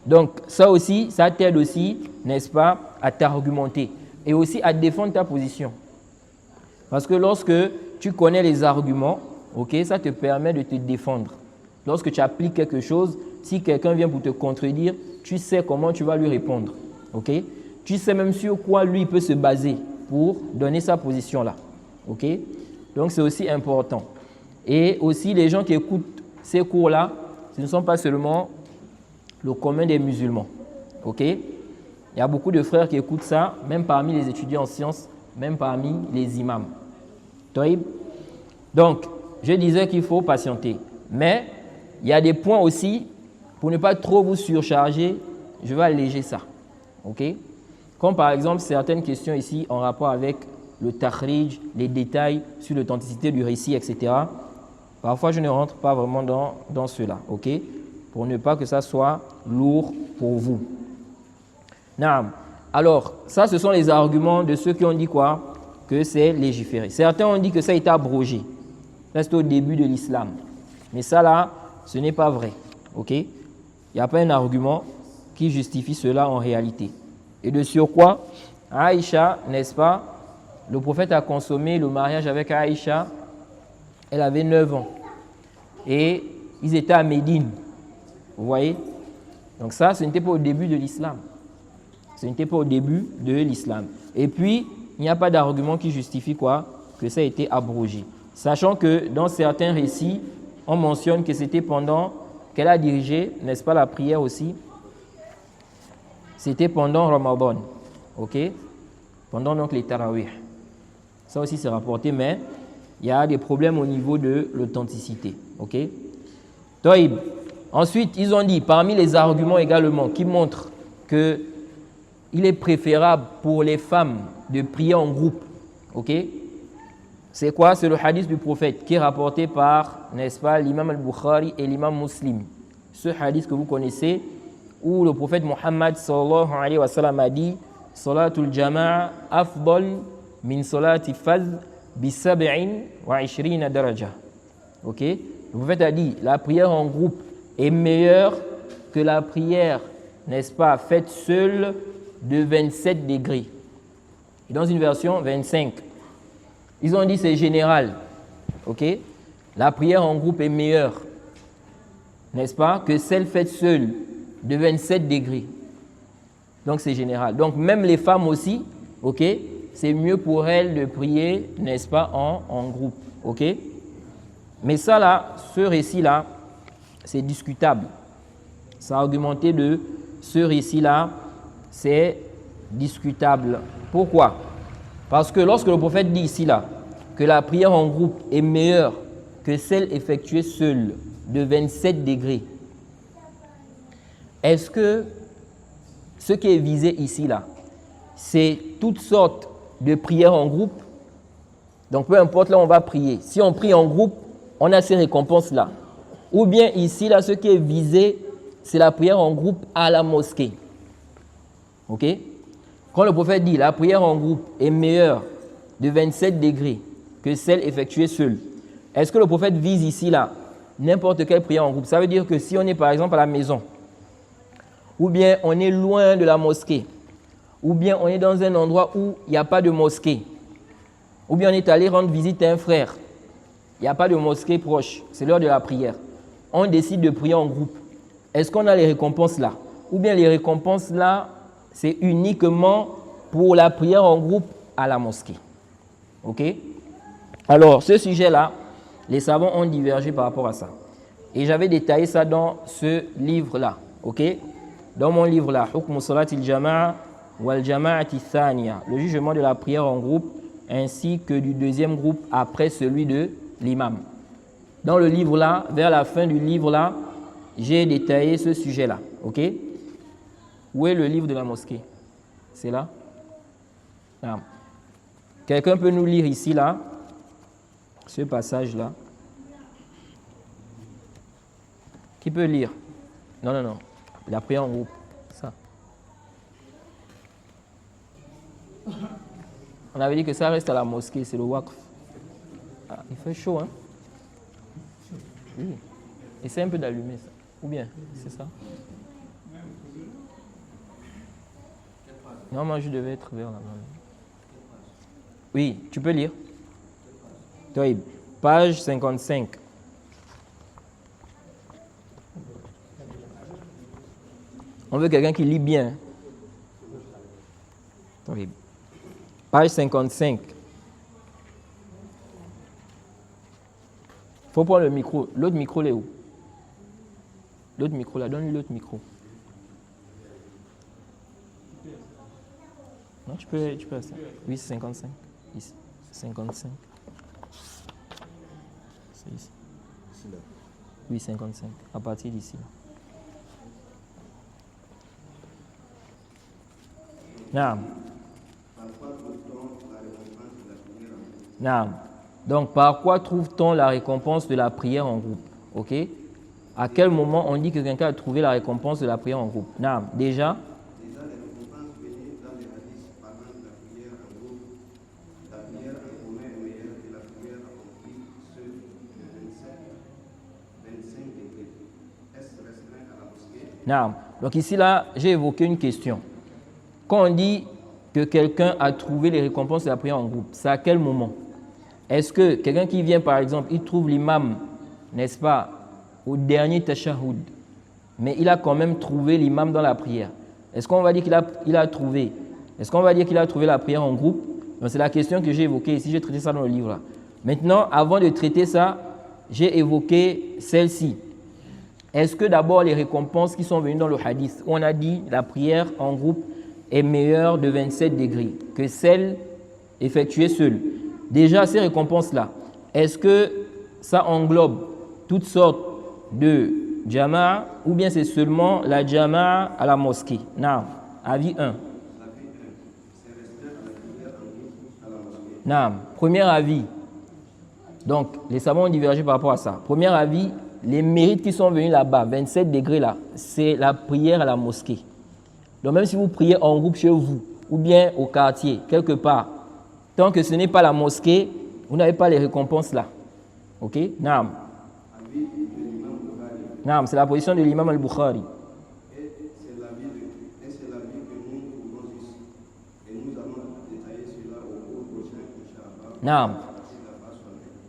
Donc, ça aussi, ça t'aide aussi, n'est-ce pas, à t'argumenter et aussi à défendre ta position. Parce que lorsque tu connais les arguments, ok, ça te permet de te défendre. Lorsque tu appliques quelque chose, si quelqu'un vient pour te contredire, tu sais comment tu vas lui répondre. Ok? Tu sais même sur quoi lui peut se baser pour donner sa position là. Ok? Donc, c'est aussi important. Et aussi, les gens qui écoutent ces cours-là, ce ne sont pas seulement le commun des musulmans. Ok? Il y a beaucoup de frères qui écoutent ça, même parmi les étudiants en sciences, même parmi les imams. Donc, je disais qu'il faut patienter. Mais, il y a des points aussi, pour ne pas trop vous surcharger, je vais alléger ça. Ok? Comme par exemple certaines questions ici en rapport avec le takhrij, les détails sur l'authenticité du récit, etc. Parfois, je ne rentre pas vraiment dans cela. Ok? Pour ne pas que ça soit lourd pour vous. Naam. Alors, ça, ce sont les arguments de ceux qui ont dit quoi? Que c'est légiféré. Certains ont dit que ça a été abrogé. Ça, c'est au début de l'islam. Mais ça, là, ce n'est pas vrai. OK? Il n'y a pas un argument qui justifie cela en réalité. Et de surcroît, Aïcha, n'est-ce pas? Le prophète a consommé le mariage avec Aïcha. Elle avait 9 ans. Et ils étaient à Médine. Vous voyez? Donc ça, ce n'était pas au début de l'islam. Ce n'était pas au début de l'islam. Et puis, il n'y a pas d'argument qui justifie quoi? Que ça a été abrogé. Sachant que dans certains récits, on mentionne que c'était pendant qu'elle a dirigé, n'est-ce pas, la prière aussi? C'était pendant Ramadan. Ok? Pendant donc les tarawih. Ça aussi c'est rapporté, mais il y a des problèmes au niveau de l'authenticité. Ok? Toïb. Ensuite, ils ont dit, parmi les arguments également qui montrent que il est préférable pour les femmes de prier en groupe. Ok? C'est quoi? C'est le hadith du prophète qui est rapporté par, n'est-ce pas, l'imam al-Bukhari et l'imam Muslim. Ce hadith que vous connaissez, où le prophète Muhammad sallallahu alayhi wa sallam a dit Salatul jama'a afdal min salati faz bi sab'in wa ishrina daraja. Ok? Le prophète a dit la prière en groupe est meilleure que la prière, n'est-ce pas, faite seule de 27 degrés. Et dans une version, 25. Ils ont dit c'est général. Ok? La prière en groupe est meilleure, n'est-ce pas, que celle faite seule de 27 degrés. Donc c'est général. Donc même les femmes aussi, ok, c'est mieux pour elles de prier, n'est-ce pas, en groupe. Ok? Mais ça là, ce récit-là, c'est discutable. Ça argumenté de ce récit-là, c'est discutable. Pourquoi? Parce que lorsque le prophète dit ici là que la prière en groupe est meilleure que celle effectuée seule de 27 degrés, est-ce que ce qui est visé ici là, c'est toutes sortes de prières en groupe? Donc peu importe là où on va prier. Si on prie en groupe, on a ces récompenses-là. Ou bien ici, là, ce qui est visé, c'est la prière en groupe à la mosquée. Ok? Quand le prophète dit la prière en groupe est meilleure de 27 degrés que celle effectuée seule, est-ce que le prophète vise ici, là, n'importe quelle prière en groupe? Ça veut dire que si on est par exemple à la maison, ou bien on est loin de la mosquée, ou bien on est dans un endroit où il n'y a pas de mosquée, ou bien on est allé rendre visite à un frère, il n'y a pas de mosquée proche, c'est l'heure de la prière. On décide de prier en groupe. Est-ce qu'on a les récompenses là? Ou bien les récompenses là, c'est uniquement pour la prière en groupe à la mosquée. Ok? Alors, ce sujet-là, les savants ont divergé par rapport à ça. Et j'avais détaillé ça dans ce livre-là. Ok? Dans mon livre-là, Hukm Salatil Jama'a wal Jama'ati Thaniya, le jugement de la prière en groupe, ainsi que du deuxième groupe après celui de l'imam. Dans le livre-là, vers la fin du livre-là, j'ai détaillé ce sujet-là. Ok? Où est le livre de la mosquée? C'est là? Ah. Quelqu'un peut nous lire ici, là, ce passage-là? Qui peut lire? Non, non, non. La prière en groupe. Ça. On avait dit que ça reste à la mosquée, c'est le waqf. Ah, il fait chaud, hein? Oui. Essaye un peu d'allumer ça. Ou bien, c'est ça? Non, moi je devais être vers là-bas. Oui, tu peux lire. Oui, page 55. On veut quelqu'un qui lit bien. Oui. Page 55. Il faut prendre le micro. L'autre micro, il est où? L'autre micro, là, donne-lui l'autre micro. Non, tu peux rester. Oui, c'est 55. Ici. 55. C'est ici. Oui, 55. À partir d'ici. Naam. Naam. Donc, par quoi trouve-t-on la récompense de la prière en groupe? Ok? À quel moment on dit que quelqu'un a trouvé la récompense de la prière en groupe? Naam. Déjà, les récompenses venues dans les hadiths parlant de la prière en groupe. La prière en commun est meilleure que la prière accomplie seule de 25 degrés. Est-ce restreint à la mosquée? naam. Donc ici, là, j'ai évoqué une question. Quand on dit que quelqu'un a trouvé les récompenses de la prière en groupe, c'est à quel moment? Est-ce que quelqu'un qui vient, par exemple, il trouve l'imam, n'est-ce pas, au dernier tashahhud, mais il a quand même trouvé l'imam dans la prière? Est-ce qu'on va dire qu'il a trouvé? Est-ce qu'on va dire qu'il a trouvé la prière en groupe? Donc c'est la question que j'ai évoquée ici, j'ai traité ça dans le livre là. Maintenant, avant de traiter ça, j'ai évoqué celle-ci. Est-ce que d'abord les récompenses qui sont venues dans le hadith, où on a dit la prière en groupe est meilleure de 27 degrés que celle effectuée seule? Déjà, ces récompenses-là, est-ce que ça englobe toutes sortes de jama'a ou bien c'est seulement la jama'a à la mosquée? Naam. Avis 1. Naam. Premier avis. Donc, les savants ont divergé par rapport à ça. Premier avis, les mérites qui sont venus là-bas, 27 degrés là, c'est la prière à la mosquée. Donc, même si vous priez en groupe chez vous ou bien au quartier, quelque part, tant que ce n'est pas la mosquée, vous n'avez pas les récompenses là. Ok? Naam. Naam, c'est la position de l'imam al-Bukhari. Et c'est l'avis que nous trouvons ici. Et nous allons détailler cela au cours prochain, Inch'Allah. Naam.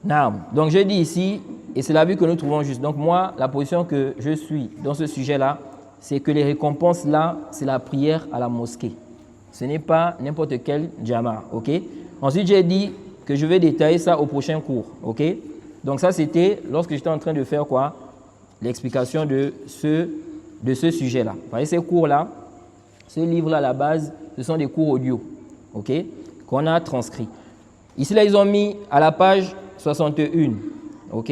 Naam. Donc je dis ici, et c'est l'avis que nous trouvons juste. Donc moi, la position que je suis dans ce sujet-là, c'est que les récompenses là, c'est la prière à la mosquée. Ce n'est pas n'importe quel jama. Ok? Ensuite, j'ai dit que je vais détailler ça au prochain cours. Ok? Donc ça, c'était lorsque j'étais en train de faire quoi? L'explication de ce sujet-là. Vous voyez ces cours-là, ce livre-là, à la base, ce sont des cours audio, ok, qu'on a transcrits. Ici, là, ils ont mis à la page 61, ok,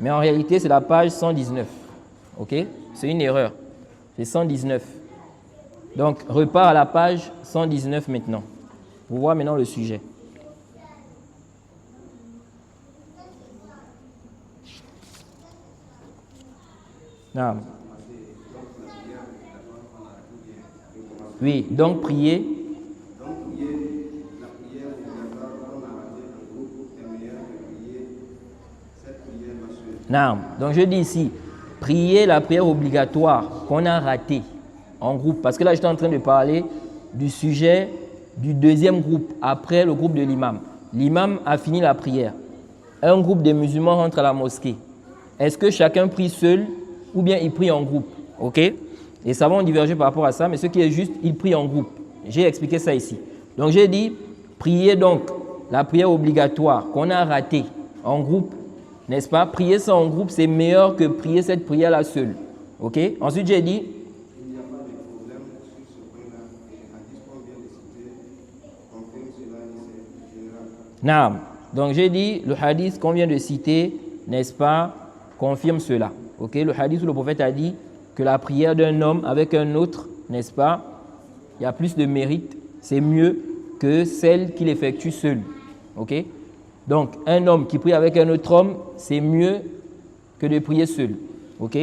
mais en réalité, c'est la page 119, ok, c'est une erreur, c'est 119. Donc, repart à la page 119 maintenant. Vous voyez maintenant le sujet. Non. Oui, donc prier. La prière obligatoire qu'on a ratée en groupe est meilleure que prier cette prière seule. Non. Donc je dis ici, prier la prière obligatoire qu'on a ratée en groupe. Parce que là, j'étais en train de parler du sujet du deuxième groupe, après le groupe de l'imam. L'imam a fini la prière. Un groupe de musulmans rentre à la mosquée. Est-ce que chacun prie seul ou bien il prie en groupe? Ok? Les savants ont divergé par rapport à ça, mais ce qui est juste, il prie en groupe. J'ai expliqué ça ici. Donc j'ai dit, prier donc la prière obligatoire qu'on a ratée en groupe, n'est-ce pas? Prier ça en groupe, c'est meilleur que prier cette prière-là seule. Ok? Ensuite, j'ai dit, Il n'y a pas de problème sur ce point-là. Et les hadiths qu'on vient de citer confirment cela et c'est général. naam. Donc j'ai dit, le hadith qu'on vient de citer, n'est-ce pas, confirme cela. Ok? Le hadith où le prophète a dit que la prière d'un homme avec un autre, n'est-ce pas, il y a plus de mérite, c'est mieux que celle qu'il effectue seul. Ok? Donc, un homme qui prie avec un autre homme, c'est mieux que de prier seul. Ok?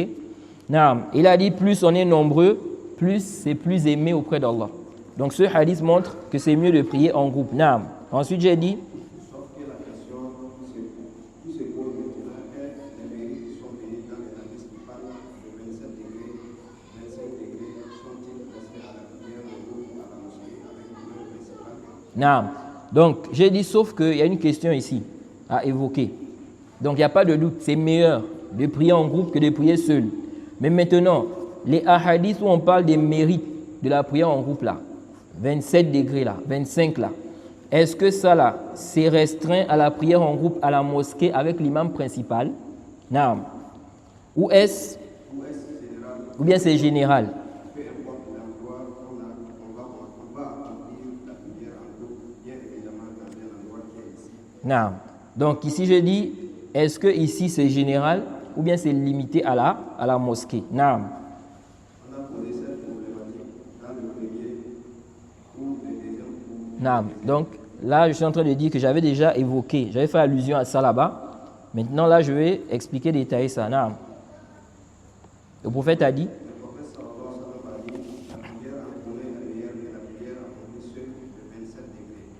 Naam. Il a dit, plus on est nombreux, plus c'est plus aimé auprès d'Allah. Donc, ce hadith montre que c'est mieux de prier en groupe. Naam. Ensuite, j'ai dit, Sauf que la question qui se pose maintenant est les mérites qui sont venus dans les hadiths Non. Donc, j'ai dit, sauf qu'il y a une question ici à évoquer. Donc, il n'y a pas de doute, c'est meilleur de prier en groupe que de prier seul. Mais maintenant, les hadiths où on parle des mérites de la prière en groupe là, 27 degrés là, 25 là, est-ce que ça là, c'est restreint à la prière en groupe à la mosquée avec l'imam principal? Non. Ou est-ce, ou bien c'est général? Peu importe l'endroit, on va accomplir la prière en groupe, bien évidemment dans un endroit qui est ici. Non. Donc ici je dis, est-ce que ici c'est général ou bien c'est limité à la mosquée? Non. On a posé cette problématique dans le premier ou le deuxième cours. Non. Donc là je suis en train de dire que j'avais déjà évoqué, j'avais fait allusion à ça là-bas. Maintenant là je vais expliquer, détailler ça. Non. Le prophète a dit, Le prophète sallallahu alayhi wa sallam a dit la prière en journée est meilleure que la prière en journée seule de 27 degrés.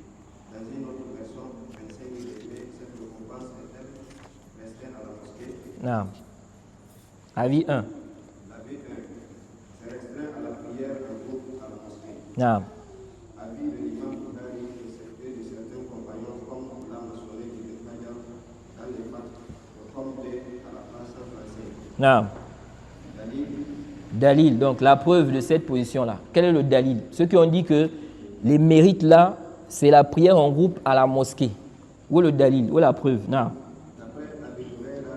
Dans une autre version, 25 degrés, cette récompense est-elle restreinte à la mosquée? non. Avis 1. L'avis 1, c'est restreint à la prière en groupe à la mosquée. Non. Avis de l'imam Bukhari et de certains compagnons, comme l'a mentionné Ibn Hajar dans les facs, comme à la place française. Non. Dalil, Dalil, donc la preuve de cette position-là. Quel est le dalil? Ceux qui ont dit que les mérites là, c'est la prière en groupe à la mosquée. Où est le dalil? Où est la preuve? Non. d'après Abi Huraira,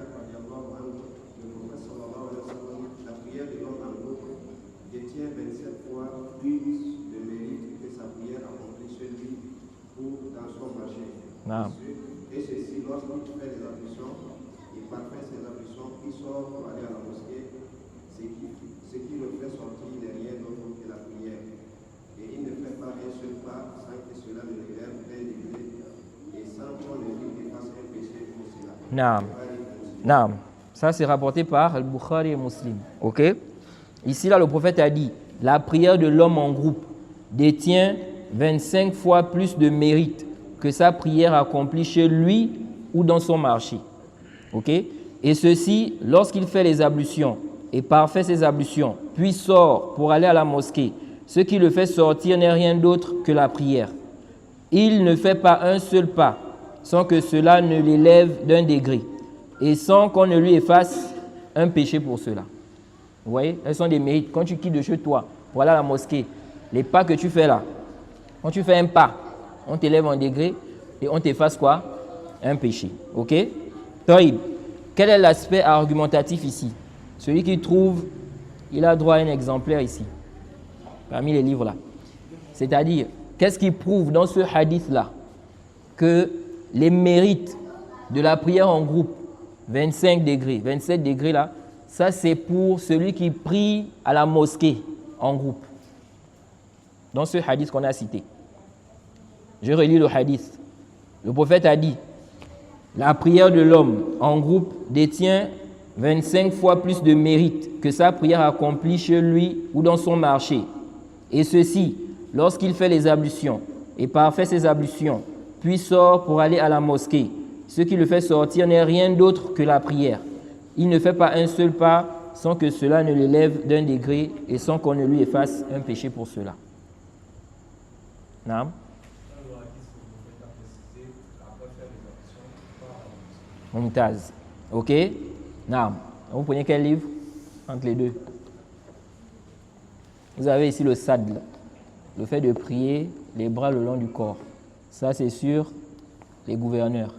le prophète sallallahu alayhi wa sallam, la prière de l'homme en groupe détient 27 fois plus de mérite que sa prière accomplie chez lui ou dans son marché. Non. Et ceci, lorsqu'il fait les ablutions, il parfait ses ablutions, il sort pour aller à la mosquée, ce qui le fait sortir n'est rien d'autre que la prière. Et il ne fait pas un seul pas sans que cela ne l'élève d'un degré et sans qu'on ne lui fasse un péché pour cela. Non. Non. Ça, c'est rapporté par Al-Bukhari et Muslim. OK? Ici, là, le prophète a dit, la prière de l'homme en groupe détient 25 fois plus de mérite que sa prière accomplie chez lui ou dans son marché. OK? Et ceci, lorsqu'il fait les ablutions et parfait ses ablutions, puis sort pour aller à la mosquée, ce qui le fait sortir n'est rien d'autre que la prière. Il ne fait pas un seul pas sans que cela ne l'élève d'un degré et sans qu'on ne lui efface un péché pour cela. Vous voyez, elles sont des mérites. Quand tu quittes de chez toi pour aller à la mosquée, les pas que tu fais là, quand tu fais un pas, on t'élève un degré et on t'efface quoi? Un péché. OK? Taïb. Quel est l'aspect argumentatif ici? Celui qui trouve, il a droit à un exemplaire ici, parmi les livres là. C'est-à-dire, qu'est-ce qui prouve dans ce hadith-là que les mérites de la prière en groupe, 25 degrés, 27 degrés là, ça c'est pour celui qui prie à la mosquée en groupe. Dans ce hadith qu'on a cité. Je relis le hadith. Le prophète a dit, la prière de l'homme en groupe détient 25 fois plus de mérite que sa prière accomplie chez lui ou dans son marché. Et ceci, lorsqu'il fait les ablutions et parfait ses ablutions, puis sort pour aller à la mosquée, ce qui le fait sortir n'est rien d'autre que la prière. Il ne fait pas un seul pas sans que cela ne l'élève d'un degré et sans qu'on ne lui efface un péché pour cela. Naam. Mumtaz. OK? Naam. Vous prenez quel livre entre les deux? Vous avez ici le sadl, le fait de prier les bras le long du corps. Ça, c'est sur les gouverneurs.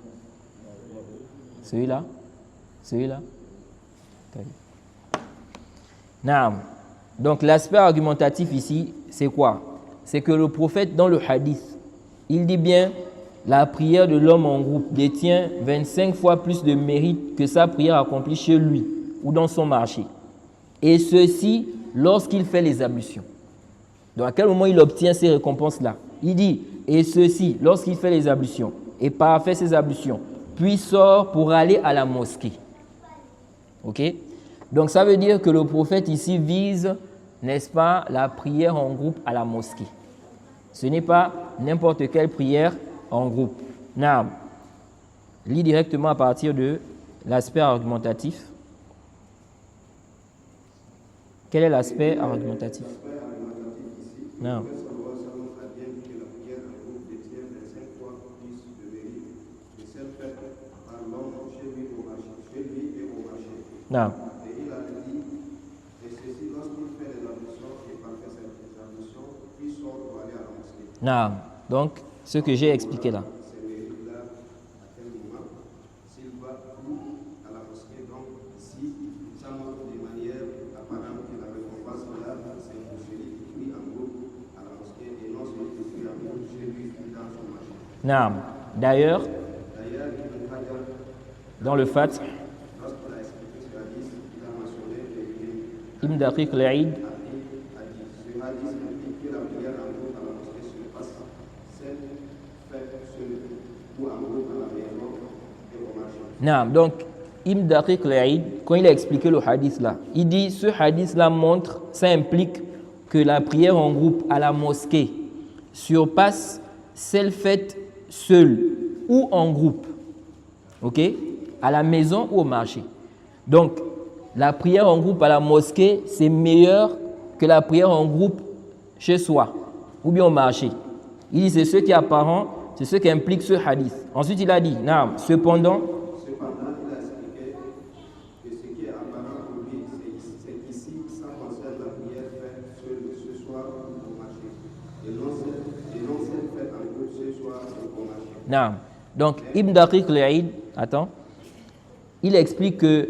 Celui-là? Celui-là? Naam. Donc, l'aspect argumentatif ici, c'est quoi? C'est que le prophète, dans le hadith, il dit bien la prière de l'homme en groupe détient 25 fois plus de mérite que sa prière accomplie chez lui ou dans son marché. Et ceci, lorsqu'il fait les ablutions. Donc, à quel moment il obtient ces récompenses-là? Il dit, et ceci, lorsqu'il fait les ablutions et parfait ses ablutions, puis sort pour aller à la mosquée. OK? Donc, ça veut dire que le prophète ici vise, n'est-ce pas, la prière en groupe à la mosquée. Ce n'est pas n'importe quelle prière en groupe. Naam. Lis directement à partir de l'aspect argumentatif. Quel est l'aspect argumentatif? L'aspect argumentatif ici, Non. le prophète sallallahu alayhi wa sallam a bien dit que la prière en groupe détient Non. Et il a dit, et ceci lorsqu'il fait les ablutions et parfait ses ablutions, puis sort pour aller à la mosquée. Non. Donc, ce que j'ai expliqué là. Ces mérites-là, à quel moment, s'il va à la mosquée, donc si ça montre de manière apparente que la récompense là, c'est pour celui qui prie en groupe à la mosquée et non celui qui prie en groupe chez lui dans son marché. Non. D'ailleurs, Ibn Hajar, dans le Fath, lorsqu'il a expliqué ce hadith, il a mentionné Ibn Daqiq al-Eid, ce hadith indique que la prière en groupe à la mosquée se passe, celle faite seule ou en groupe à la maison et au marché. non. Donc, Ibn Daqiq al-Eid, quand il a expliqué le hadith là, il dit ce hadith là montre, ça implique que la prière en groupe à la mosquée surpasse celle faite seule ou en groupe, ok, à la maison ou au marché. Donc, la prière en groupe à la mosquée, c'est meilleur que la prière en groupe chez soi ou bien au marché. Il dit c'est ce qui est apparent, c'est ce qui implique ce hadith. Ensuite, il a dit, non, cependant, Il a expliqué que ce qui est apparent pour lui, c'est qu'ici, ça concerne la prière faite ce soir au marché. Et non celle faite en groupe ce soir au marché. non. Donc, Ibn Daqiq al-Eid, attends, il explique que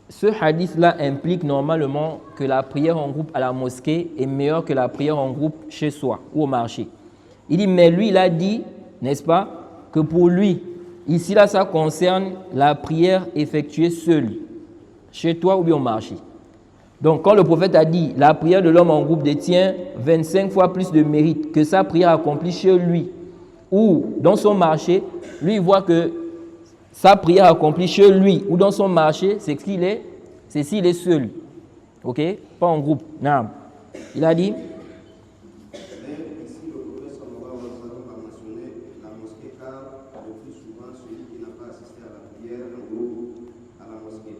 ce hadith-là implique normalement que la prière en groupe à la mosquée est meilleure que la prière en groupe chez soi ou au marché. Il dit, mais lui, il a dit, n'est-ce pas, que pour lui, ici, là, ça concerne la prière effectuée seule, chez toi ou bien au marché. Donc, quand le prophète a dit, la prière de l'homme en groupe détient 25 fois plus de mérite que sa prière accomplie chez lui ou dans son marché, lui, il voit que sa prière accomplie chez lui ou dans son marché, c'est s'il est seul. Ok? Pas en groupe. Non. Il a dit, Mais ici, le prophète sallallahu alayhi wa sallam a mentionné la mosquée car le plus souvent, celui qui n'a pas assisté à la prière en groupe à la mosquée,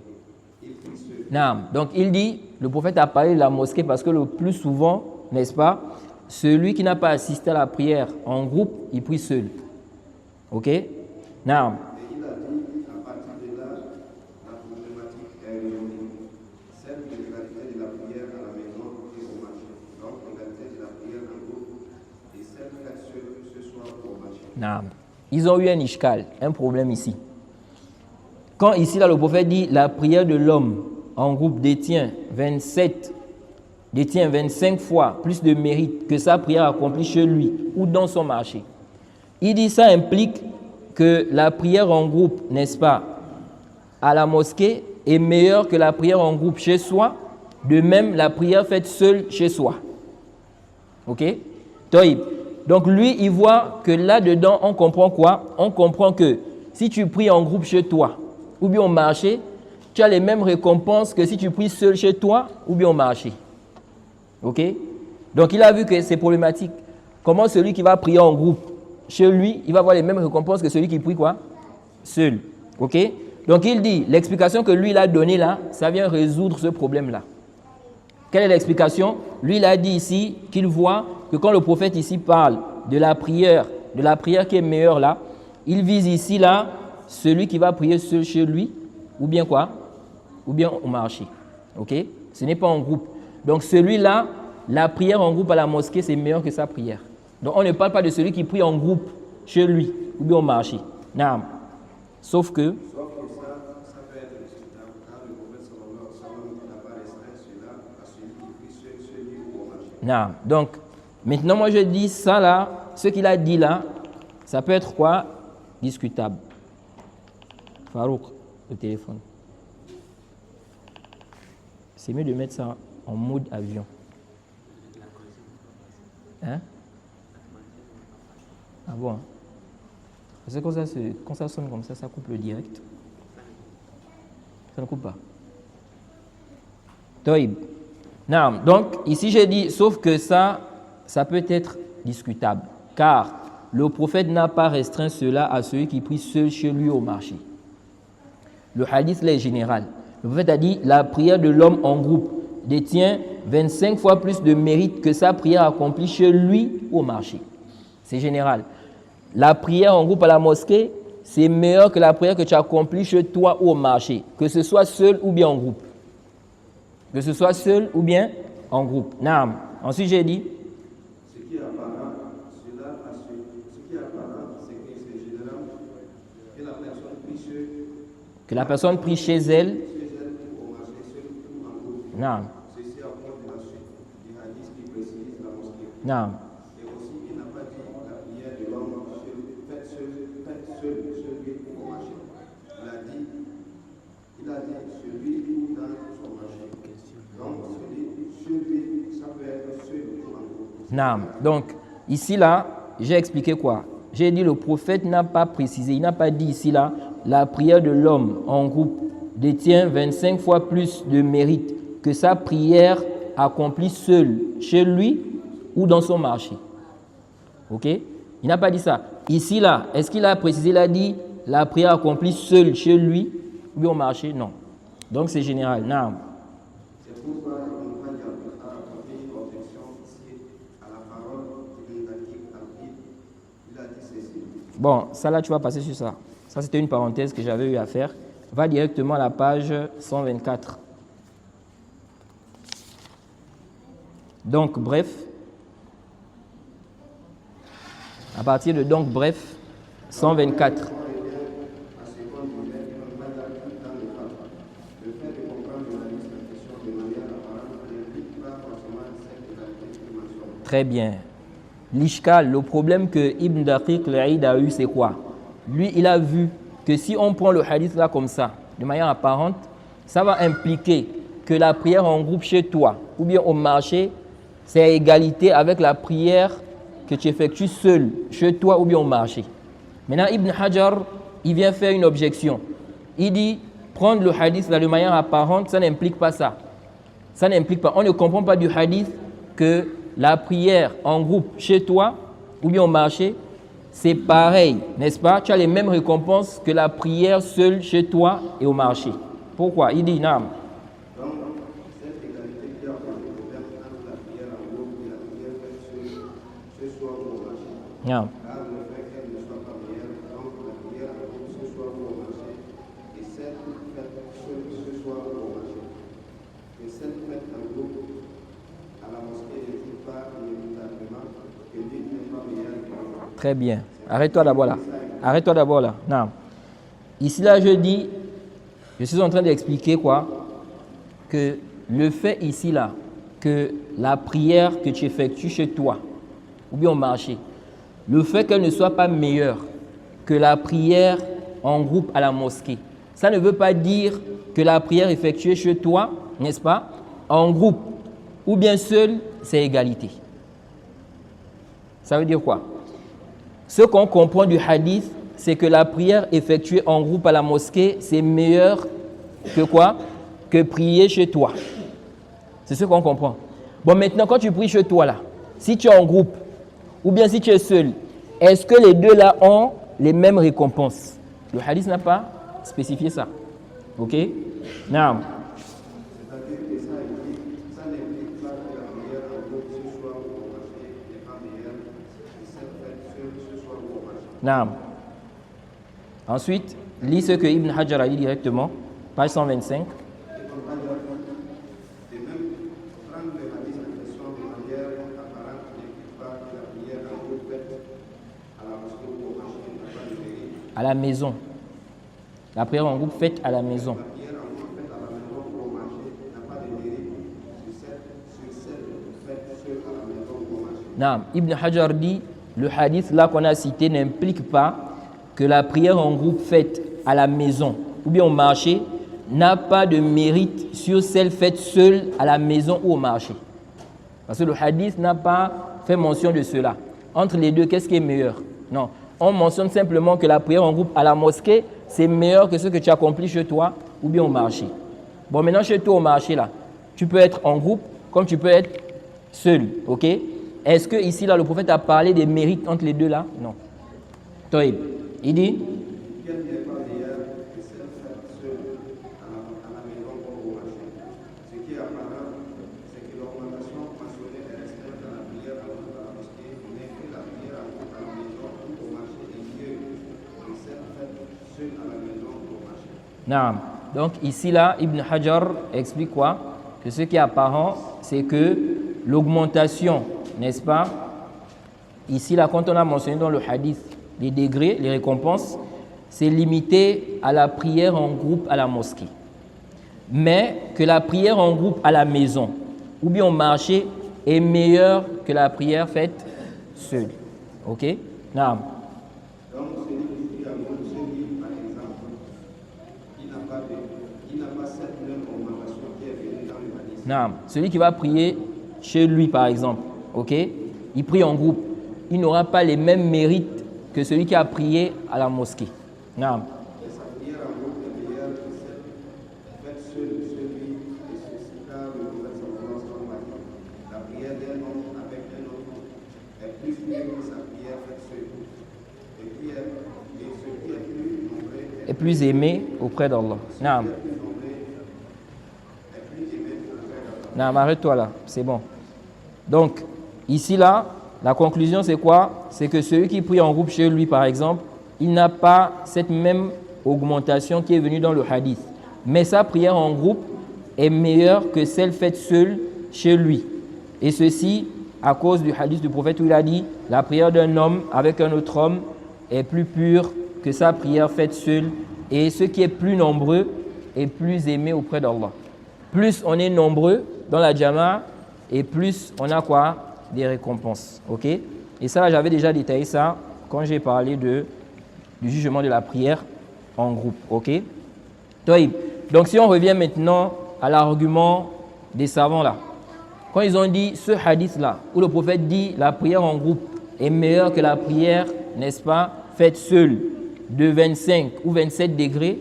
il prie seul. non. Donc, il dit, le prophète a parlé de la mosquée parce que le plus souvent, n'est-ce pas, celui qui n'a pas assisté à la prière en groupe, il prie seul. Ok? Non. Et il a dit, à partir de là, la problématique est résolue. Celle de l'égalité de la prière à la maison et au marché. Donc, l'égalité de la prière en groupe et celle faite seule ce soir au marché. Non. Ils ont eu un ishkal, un problème ici. Quand ici, là, le prophète dit la prière de l'homme en groupe détient 25 fois plus de mérite que sa prière accomplie chez lui ou dans son marché. Il dit ça implique que la prière en groupe, n'est-ce pas, à la mosquée est meilleure que la prière en groupe chez soi, de même la prière faite seule chez soi. Ok? Donc lui, il voit que là-dedans, on comprend quoi? On comprend que si tu pries en groupe chez toi ou bien au marché, tu as les mêmes récompenses que si tu pries seul chez toi ou bien au marché. Ok? Donc il a vu que c'est problématique. Comment celui qui va prier en groupe chez lui, il va avoir les mêmes récompenses que celui qui prie quoi? Seul. Ok? Donc il dit, l'explication que lui il a donnée là, ça vient résoudre ce problème-là. Quelle est l'explication? Lui il a dit ici qu'il voit que quand le prophète ici parle de la prière qui est meilleure là, il vise ici là celui qui va prier seul chez lui, ou bien quoi? Ou bien au marché. Ok? Ce n'est pas en groupe. Donc celui-là, la prière en groupe à la mosquée, c'est meilleur que sa prière. Donc on ne parle pas de celui qui prie en groupe chez lui, ou bien au marché. Non. Sauf que Ça peut être discutable car le prophète sallallahu alayhi wa sallam n'a pas restreint cela à celui qui prie seul chez lui ou au marché. non. Donc, maintenant, moi je dis ça là, ce qu'il a dit là, ça peut être quoi? Discutable. Farouk, le téléphone. C'est mieux de mettre ça en mode avion. Hein? Ah bon? Parce que quand ça sonne comme ça coupe le direct. Ça ne coupe pas. Toïb. Non, donc ici j'ai dit, sauf que ça peut être discutable. Car le prophète n'a pas restreint cela à celui qui prie seul chez lui au marché. Le hadith là est général. Le prophète a dit, la prière de l'homme en groupe détient 25 fois plus de mérite que sa prière accomplie chez lui au marché. C'est général. La prière en groupe à la mosquée, c'est meilleur que la prière que tu accomplis chez toi ou au marché, que ce soit seul ou bien en groupe. Que ce soit seul ou bien en groupe. Naam. Ensuite, j'ai dit. Ce qui est apparent, c'est que c'est général que la personne prie Que la personne prie chez elle. ou au marché seul ou en groupe. Naam. Ceci à cause de la suite du hadith qui précise la mosquée. Naam. Et aussi, il n'a pas dit la prière de l'homme faite seul lui ou au marché. Il a dit celui ou dans son marché. Donc, celui, ça peut être seul ou en groupe. Naam. Donc, ici, là, j'ai expliqué quoi? J'ai dit le prophète n'a pas précisé, il n'a pas dit ici, là, la prière de l'homme en groupe détient 25 fois plus de mérite que sa prière accomplie seul chez lui ou dans son marché. Ok? Il n'a pas dit ça. Ici, là, est-ce qu'il a précisé, il a dit la prière accomplie seul chez lui ou au marché? Non. Donc, c'est général. Naam. C'est pourquoi on va apporter une objection ici à la parole de l'Aqib. Il a dit ceci. Bon, ça là, tu vas passer sur ça. Ça, c'était une parenthèse que j'avais eu à faire. Va directement à la page 124. Donc, bref. À partir de donc, bref, 124. Très bien. L'ishkal, le problème que Ibn Daqiq al-Aïd a eu, c'est quoi? Lui, il a vu que si on prend le hadith là comme ça, de manière apparente, ça va impliquer que la prière en groupe chez toi ou bien au marché, c'est à égalité avec la prière que tu effectues seul chez toi ou bien au marché. Maintenant, Ibn Hajar, il vient faire une objection. Il dit, prendre le hadith là de manière apparente, ça n'implique pas ça. Ça n'implique pas. On ne comprend pas du hadith que la prière en groupe chez toi ou bien au marché, c'est pareil, n'est-ce pas? Tu as les mêmes récompenses que la prière seule chez toi et au marché. Pourquoi? Il dit, non. Donc, cette égalité qui a posé problème entre la prière en groupe et la prière faite ce soir ou au marché. Non. Car le fait qu'elle ne soit pas meilleure, donc la prière en groupe ce soir ou au marché, et celle faite seule ce soir ou au marché. Et celle faite en groupe à la mosquée ne dit pas inévitablement que l'une n'est pas meilleure que l'autre. Très bien. Arrête-toi d'abord là. Arrête-toi d'abord là. Non. Ici là, je suis en train d'expliquer quoi? Que le fait ici là, que la prière que tu effectues chez toi, ou bien au marché, le fait qu'elle ne soit pas meilleure que la prière en groupe à la mosquée, ça ne veut pas dire que la prière effectuée chez toi, n'est-ce pas, en groupe ou bien seul, c'est égalité. Ça veut dire quoi? Ce qu'on comprend du hadith, c'est que la prière effectuée en groupe à la mosquée, c'est meilleur que quoi? Que prier chez toi. C'est ce qu'on comprend. Bon, maintenant, quand tu pries chez toi, là, si tu es en groupe ou bien si tu es seul, est-ce que les deux là ont les mêmes récompenses? Le hadith n'a pas spécifié ça. Ok? Non. C'est-à-dire que ça n'implique pas que la prière en groupe ce soir ou au marché n'est pas meilleure que celle faite seule ce soir ou au marché. Non. Ensuite, lis ce que Ibn Hajar a dit directement, page 125. De même, prendre le hadith en question de manière apparente n'implique pas que la prière en groupe faite à la mosquée ou au marché n'a pas de mérite. À la maison. La prière en groupe faite à la maison. La prière en groupe faite à la maison ou au marché n'a pas de mérite sur celle faite seule à la maison ou au marché. Non. Ibn Hajar dit, le hadith là qu'on a cité n'implique pas que la prière en groupe faite à la maison ou bien au marché n'a pas de mérite sur celle faite seule à la maison ou au marché. Parce que le hadith n'a pas fait mention de cela. Entre les deux, qu'est-ce qui est meilleur? Non. On mentionne simplement que la prière en groupe à la mosquée, c'est meilleur que ce que tu accomplis chez toi ou bien au marché. Bon, maintenant, chez toi au marché, là, tu peux être en groupe comme tu peux être seul. Ok? Est-ce que ici, là, le prophète a parlé des mérites entre les deux, là? Non. Toïb. Il dit? Quelle n'est pas meilleure que celle faite seule à la maison ou au marché. Ce qui est apparent, c'est que l'augmentation mentionnée est restreinte à la prière en groupe à la mosquée, mais que la prière en groupe à la maison ou au marché est mieux que celle faite Naam. Donc ici là, Ibn Hajar explique quoi? Que ce qui est apparent, c'est que l'augmentation, n'est-ce pas? Ici là, quand on a mentionné dans le hadith les degrés, les récompenses, c'est limité à la prière en groupe à la mosquée. Mais que la prière en groupe à la maison ou bien au marché est meilleure que la prière faite seule. Ok? Naam. Donc, celui qui prie à celui, par exemple, il n'a pas cette même augmentation qui est venue dans le hadith. Naam. Celui qui va prier chez lui, par exemple, ok? Il prie en groupe. Il n'aura pas les mêmes mérites que celui qui a prié à la mosquée. Naam. Et sa prière en groupe est meilleure que celle faite seule, celui, et ceci car le prophète sallallahu alayhi wa sallam a dit, la prière d'un homme avec un autre est plus mieux que sa prière faite seule. Et ce qui est plus nombreux Est plus aimé auprès d'Allah. Naam. Naam, arrête-toi là, c'est bon. Donc, ici là, la conclusion c'est quoi? C'est que celui qui prie en groupe chez lui, par exemple, il n'a pas cette même augmentation qui est venue dans le hadith. Mais sa prière en groupe est meilleure que celle faite seule chez lui. Et ceci à cause du hadith du prophète où il a dit la prière d'un homme avec un autre homme est plus pure que sa prière faite seule. Et ce qui est plus nombreux est plus aimé auprès d'Allah. Plus on est nombreux dans la jama'a et plus on a quoi? Des récompenses. Ok? Et ça, j'avais déjà détaillé ça quand j'ai parlé du jugement de la prière en groupe. Ok? Donc si on revient maintenant à l'argument des savants là. Quand ils ont dit ce hadith là, où le prophète dit la prière en groupe est meilleure que la prière, n'est-ce pas, faite seule de 25 ou 27 degrés.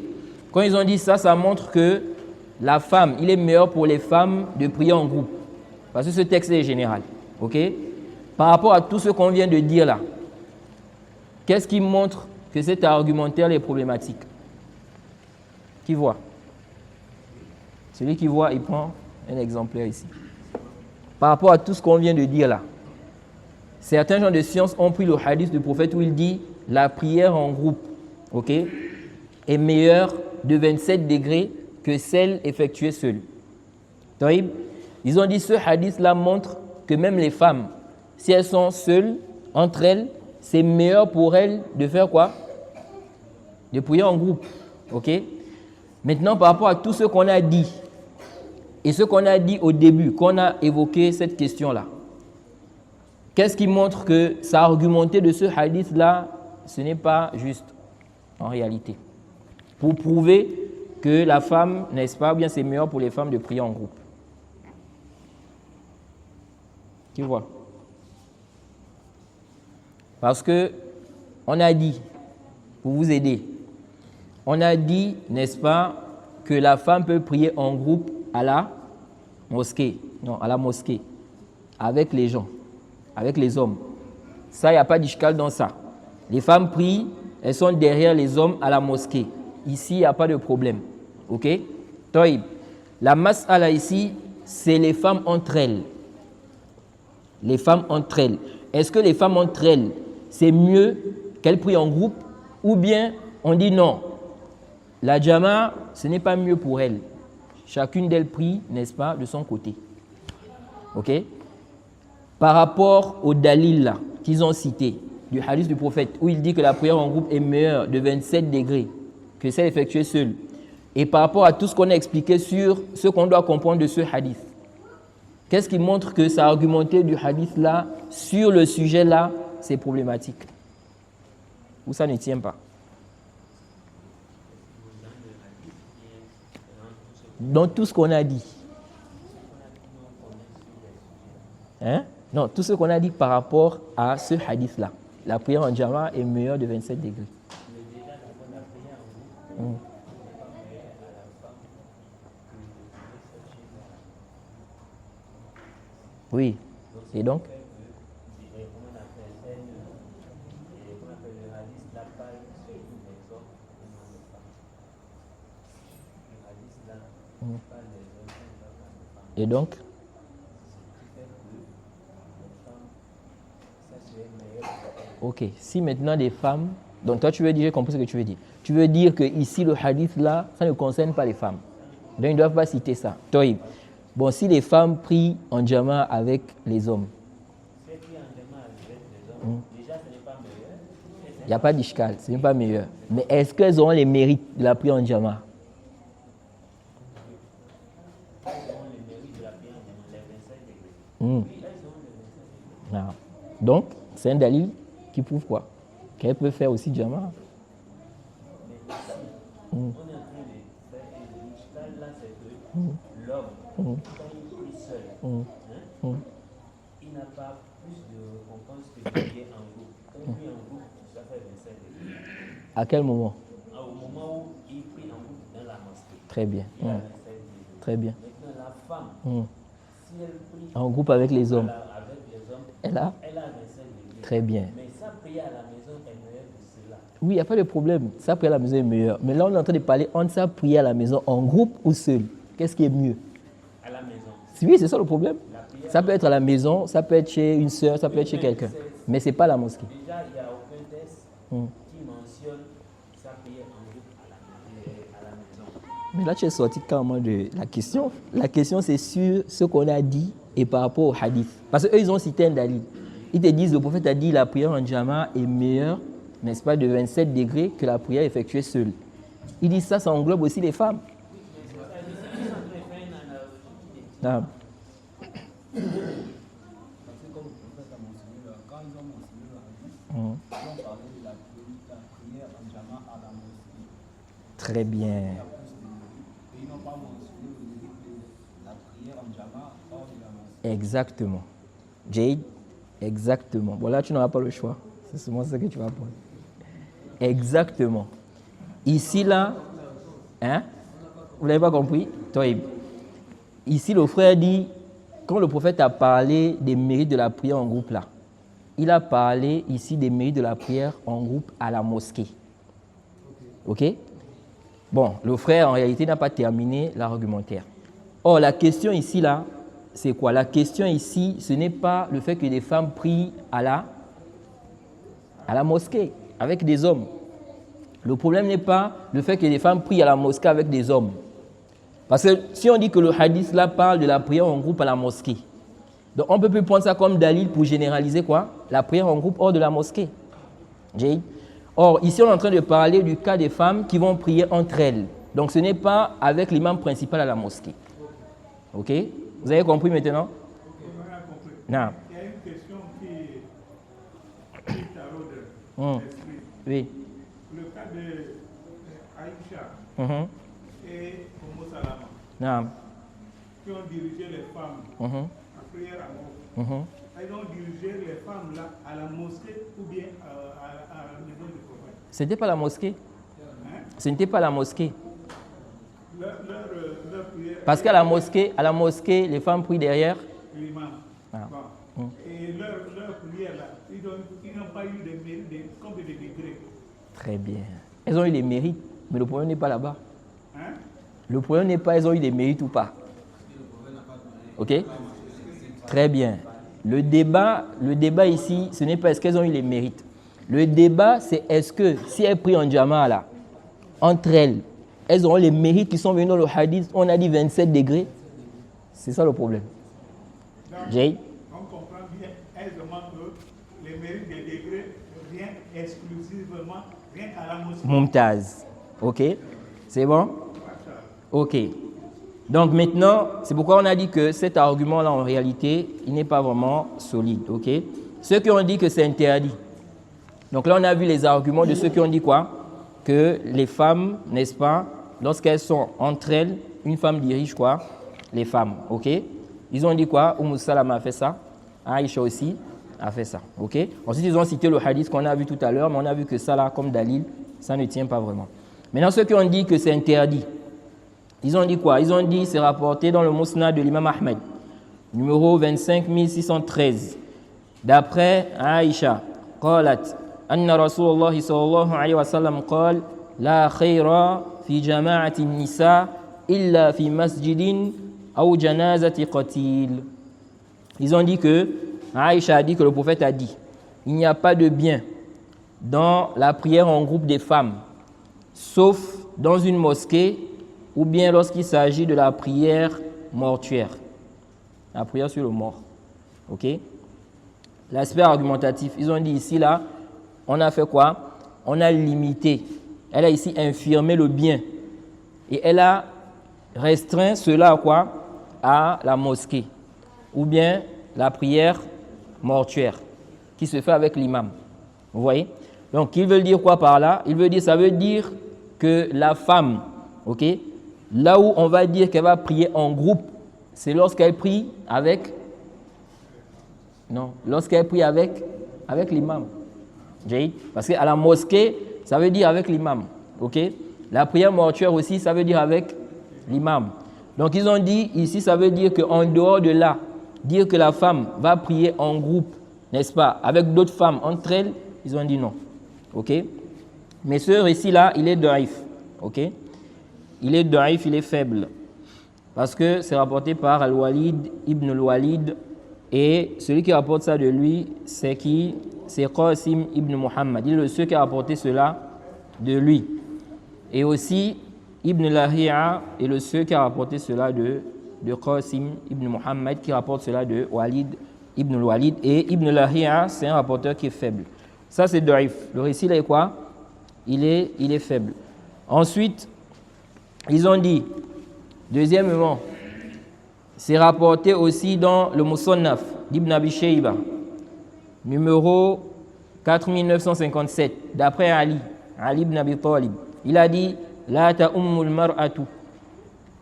Quand ils ont dit ça, ça montre que la femme, il est meilleur pour les femmes de prier en groupe. Parce que ce texte est général. Ok? Par rapport à tout ce qu'on vient de dire là, qu'est-ce qui montre que cet argumentaire est problématique? Qui voit? Celui qui voit, il prend un exemplaire ici. Par rapport à tout ce qu'on vient de dire là, certains gens de science ont pris le hadith du prophète où il dit la prière en groupe, ok, est meilleure de 27 degrés que celle effectuée seule. Ils ont dit ce hadith là montre que même les femmes, si elles sont seules, entre elles, c'est meilleur pour elles de faire quoi? De prier en groupe. Ok? Maintenant, par rapport à tout ce qu'on a dit, et ce qu'on a dit au début, qu'on a évoqué cette question-là, qu'est-ce qui montre que ça argumenté de ce hadith-là, ce n'est pas juste en réalité? Pour prouver que la femme, n'est-ce pas, bien c'est meilleur pour les femmes de prier en groupe. Tu vois? Parce que on a dit, pour vous aider, on a dit, n'est-ce pas, que la femme peut prier en groupe à la mosquée. Non, à la mosquée. Avec les gens, avec les hommes. Ça, il n'y a pas d'ishkal dans ça. Les femmes prient, elles sont derrière les hommes à la mosquée. Ici, il n'y a pas de problème. Ok? Toïb. La mas'ala ici, c'est les femmes entre elles. Les femmes entre elles. Est-ce que les femmes entre elles, c'est mieux qu'elles prient en groupe ou bien on dit non? La jama'a, ce n'est pas mieux pour elles. Chacune d'elles prie, n'est-ce pas, de son côté. Ok? Par rapport au dalil là, qu'ils ont cité, du hadith du prophète, où il dit que la prière en groupe est meilleure de 27 degrés que celle effectuée seule. Et par rapport à tout ce qu'on a expliqué sur ce qu'on doit comprendre de ce hadith, qu'est-ce qui montre que ça argumenté du hadith là, sur le sujet là, c'est problématique? Ou ça ne tient pas? Dans tout ce qu'on a dit. Hein? Non, tout ce qu'on a dit par rapport à ce hadith-là. La prière en jama'a est meilleure de 27 degrés. Oui. Et donc? Et donc? Ok. Si maintenant des femmes Donc toi, tu veux dire, j'ai compris ce que tu veux dire. Tu veux dire que ici, le hadith là, ça ne concerne pas les femmes. Donc ils ne doivent pas citer ça. Toïb. Bon, si les femmes prient en jama avec les hommes, il n'y a pas d'ishkal, ce n'est pas meilleur. Mais est-ce qu'elles auront les mérites de la prière en jama? Ah. Donc, c'est un dalil qui prouve quoi? Qu'elle peut faire aussi jama. On est en train de faire l'ishkal là, c'est que l'homme, quand il prie seul, il n'a pas plus de récompense que de prier en groupe. Quand il prie en groupe, ça fait 25 degrés. À quel moment? Au moment où il prie en groupe dans la mosquée. Très bien. Il a 25 degrés. Très bien. Maintenant, la femme, si elle prie En groupe avec les hommes, avec les hommes, elle a? elle a 25 degrés. Très bien. Mais sa prière à la maison est meilleure que cela. Oui, il n'y a pas de problème. Sa prière à la maison est meilleure. Mais là, on est en train de parler entre sa prière à la maison en groupe ou seul. Qu'est-ce qui est mieux? À la maison. Oui, c'est ça le problème. Ça peut être à la maison, ça peut être chez une soeur, ça peut être chez quelqu'un. Mais ce n'est pas la mosquée. Déjà, il n'y a aucun texte qui mentionne sa prière en groupe à la maison. Mais là, tu es sorti carrément de la question. La question, c'est sur ce qu'on a dit et par rapport au hadith. Parce qu'eux, ils ont cité un dalil. Ils te disent, le prophète a dit, la prière en jama est meilleure, n'est-ce pas, de 27 degrés que la prière effectuée seule. Ils disent ça englobe aussi les femmes. Ah. Parce que comme le prophète a mentionné, quand ils ont mentionné le hadith, ils ont parlé de la prière en jama à la mosquée. Très bien. Et ils n'ont pas mentionné le mérite de la prière en jama hors de la mosquée. Exactement. Jade, exactement. Bon, là, tu n'auras pas le choix. C'est seulement ça que tu vas prendre. Exactement. Ici, là, hein? Vous n'avez pas compris? Toi, ici, le frère dit, quand le prophète a parlé des mérites de la prière en groupe là, il a parlé ici des mérites de la prière en groupe à la mosquée. Ok? Bon, le frère en réalité n'a pas terminé l'argumentaire. Or, la question ici là, c'est quoi? La question ici, ce n'est pas le fait que des femmes prient à la mosquée avec des hommes. Le problème n'est pas le fait que des femmes prient à la mosquée avec des hommes. Parce que si on dit que le hadith là parle de la prière en groupe à la mosquée, donc on ne peut plus prendre ça comme dalil pour généraliser quoi? La prière en groupe hors de la mosquée. Or, ici on est en train de parler du cas des femmes qui vont prier entre elles. Donc ce n'est pas avec l'imam principal à la mosquée. Ok? Vous avez compris maintenant? On a compris. Non. Il y a une question qui taraude l'esprit. Oui. Le cas de Aïcha Mhm. et Omo Salama, Non. qui ont dirigé les femmes Mhm. en prière à groupe. Mhm. Elles ont dirigé les femmes là à la mosquée ou bien à la maison du prophète. Ce n'était pas la mosquée. Hein? Ce n'était pas la mosquée. Leur prière. Parce qu'à la mosquée, les femmes prient derrière. L'imam. Ah. Bon. Et leur prière là, ils n'ont pas eu des mérites comme des degrés. Très bien. Elles ont eu les mérites, mais le problème n'est pas là-bas. Hein? Le problème n'est pas elles ont eu des mérites ou pas. Ok? Très bien. Le débat ici, ce n'est pas est-ce qu'elles ont eu les mérites. Le débat, c'est est-ce que si elles prient en jama là, entre elles, elles auront les mérites qui sont venus dans le hadith, on a dit 27 degrés. C'est ça le problème. Jay? On comprend bien aisément que les mérites des degrés viennent exclusivement à la mosquée. Mumtaz. Ok? C'est bon? Ok. Donc maintenant, c'est pourquoi on a dit que cet argument-là, en réalité, il n'est pas vraiment solide. Ok? Ceux qui ont dit que c'est interdit. Donc là, on a vu les arguments de ceux qui ont dit quoi? Que les femmes, n'est-ce pas, lorsqu'elles sont entre elles, une femme dirige quoi? Les femmes. Ok? Ils ont dit quoi? Salama a fait ça. Aïcha aussi a fait ça. Ok? Ensuite, ils ont cité le hadith qu'on a vu tout à l'heure, mais on a vu que ça là, comme dalil, ça ne tient pas vraiment. Maintenant, ceux qui ont dit que c'est interdit, ils ont dit quoi? Ils ont dit, c'est rapporté dans le Musnad de l'imam Ahmed, numéro 25613. D'après Aïcha, قالت أن رسول الله صلى الله عليه وسلم قال لا خير في جماعة النساء إلا في مسجد أو جنازة قتيل. Ils ont dit que Aïcha a dit que le prophète a dit, il n'y a pas de bien dans la prière en groupe des femmes, sauf dans une mosquée ou bien lorsqu'il s'agit de la prière mortuaire, la prière sur le mort. Ok? L'aspect argumentatif, ils ont dit ici, là, on a fait quoi? On a limité. Elle a ici infirmé le bien. Et elle a restreint cela à quoi? À la mosquée. Ou bien la prière mortuaire qui se fait avec l'imam. Vous voyez? Donc, ils veulent dire quoi par là? Ça veut dire que la femme, ok, là où on va dire qu'elle va prier en groupe, c'est lorsqu'elle prie avec... Non, lorsqu'elle prie avec l'imam. Parce qu'à la mosquée, ça veut dire avec l'imam. Ok? La prière mortuaire aussi, ça veut dire avec l'imam. Donc, ils ont dit ici, ça veut dire qu'en dehors de là, dire que la femme va prier en groupe, n'est-ce pas, avec d'autres femmes entre elles, ils ont dit non. Ok? Mais ce récit-là, il est daïf. Ok? Il est daïf, il est faible. Parce que c'est rapporté par Al-Walid ibn al-Walid. Et celui qui rapporte ça de lui, c'est qui? C'est Qasim ibn Muhammad. Il est le seul qui a rapporté cela de lui. Et aussi, Ibn Lahi'a est le seul qui a rapporté cela de Qasim ibn Muhammad, qui rapporte cela de Walid ibn al-Walid. Et Ibn Lahi'a, c'est un rapporteur qui est faible. Ça, c'est daïf. Le récit, là, est quoi? Il est faible. Ensuite, ils ont dit, deuxièmement, c'est rapporté aussi dans le Musannaf d'Ibn Abi Shayba, numéro 4957, d'après Ali ibn Abi Talib. Il a dit, La ta'ummul mar'atu.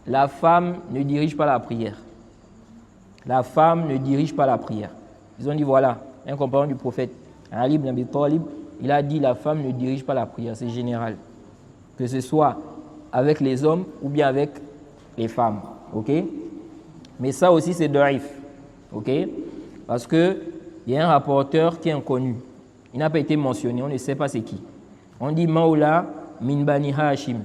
La femme ne dirige pas la prière. La femme ne dirige pas la prière. Ils ont dit, voilà, un compagnon du prophète, Ali ibn Abi Talib, il a dit, la femme ne dirige pas la prière, c'est général. Que ce soit avec les hommes ou bien avec les femmes. Ok? Mais ça aussi, c'est daïf. Ok? Parce qu'il y a un rapporteur qui est inconnu. Il n'a pas été mentionné, on ne sait pas c'est qui. On dit Maoula min Bani Hashim.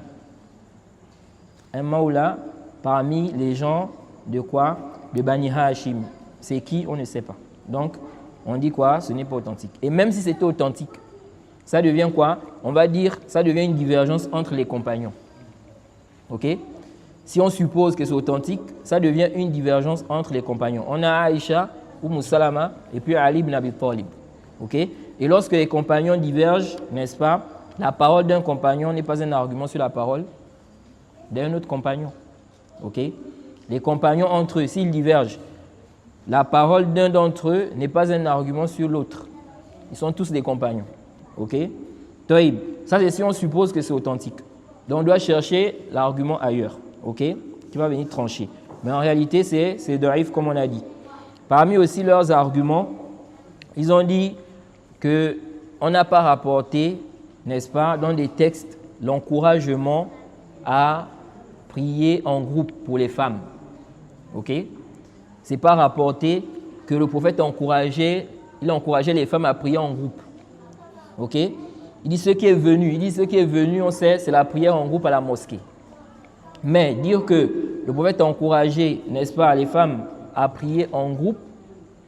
Un Maoula parmi les gens de quoi? De Bani Hashim. C'est qui? On ne sait pas. Donc, on dit quoi? Ce n'est pas authentique. Et même si c'était authentique, ça devient quoi? On va dire, ça devient une divergence entre les compagnons. Ok? Si on suppose que c'est authentique, ça devient une divergence entre les compagnons. On a Aïcha, Salama et puis Ali ibn Abi Talib. Okay? Et lorsque les compagnons divergent, n'est-ce pas, la parole d'un compagnon n'est pas un argument sur la parole d'un autre compagnon. Okay? Les compagnons entre eux, s'ils divergent, la parole d'un d'entre eux n'est pas un argument sur l'autre. Ils sont tous des compagnons. Okay? Taïb. Ça, c'est si on suppose que c'est authentique. Donc, on doit chercher l'argument ailleurs. Ok, qui va venir trancher. Mais en réalité, c'est daïf comme on a dit. Parmi aussi leurs arguments, ils ont dit qu'on n'a pas rapporté, n'est-ce pas, dans des textes, l'encouragement à prier en groupe pour les femmes. Ok, c'est pas rapporté que le prophète encourageait les femmes à prier en groupe. Ok, il dit ce qui est venu, on sait, c'est la prière en groupe à la mosquée. Mais dire que le prophète a encouragé, n'est-ce pas, les femmes à prier en groupe,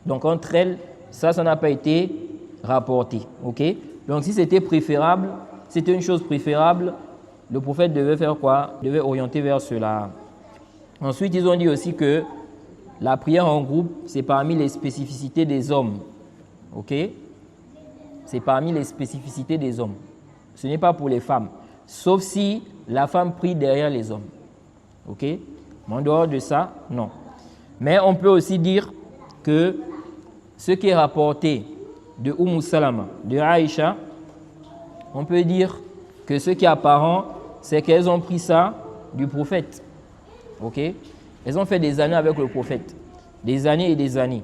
donc entre elles, ça n'a pas été rapporté. Okay? Donc si c'était préférable, c'était une chose préférable, le prophète devait faire quoi? Devait orienter vers cela. Ensuite, ils ont dit aussi que la prière en groupe, c'est parmi les spécificités des hommes. Ok? C'est parmi les spécificités des hommes. Ce n'est pas pour les femmes. Sauf si la femme prie derrière les hommes. Ok? Mais en dehors de ça, non. Mais on peut aussi dire que ce qui est rapporté de Salama, de Aïcha, on peut dire que ce qui est apparent, c'est qu'elles ont pris ça du prophète. Ok? Elles ont fait des années avec le prophète. Des années et des années.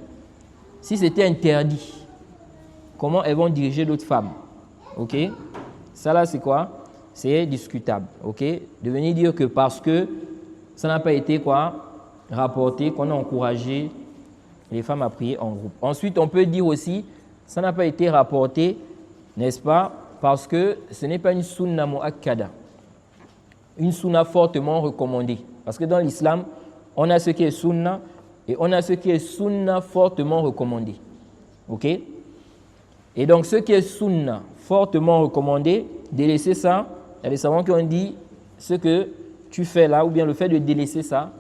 Si c'était interdit, comment elles vont diriger d'autres femmes? Ok? Ça là, c'est quoi? C'est discutable. Ok? De venir dire que parce que ça n'a pas été quoi? Rapporté, qu'on a encouragé les femmes à prier en groupe. Ensuite, on peut dire aussi, ça n'a pas été rapporté, n'est-ce pas? Parce que ce n'est pas une sunna mu'akkada. Une sunna fortement recommandée. Parce que dans l'islam, on a ce qui est sunna et on a ce qui est sunna fortement recommandé. Ok? Et donc, ce qui est sunna fortement recommandé de laisser ça. Il y a des savants qui ont dit ce que tu fais là, ou bien le fait de délaisser ça,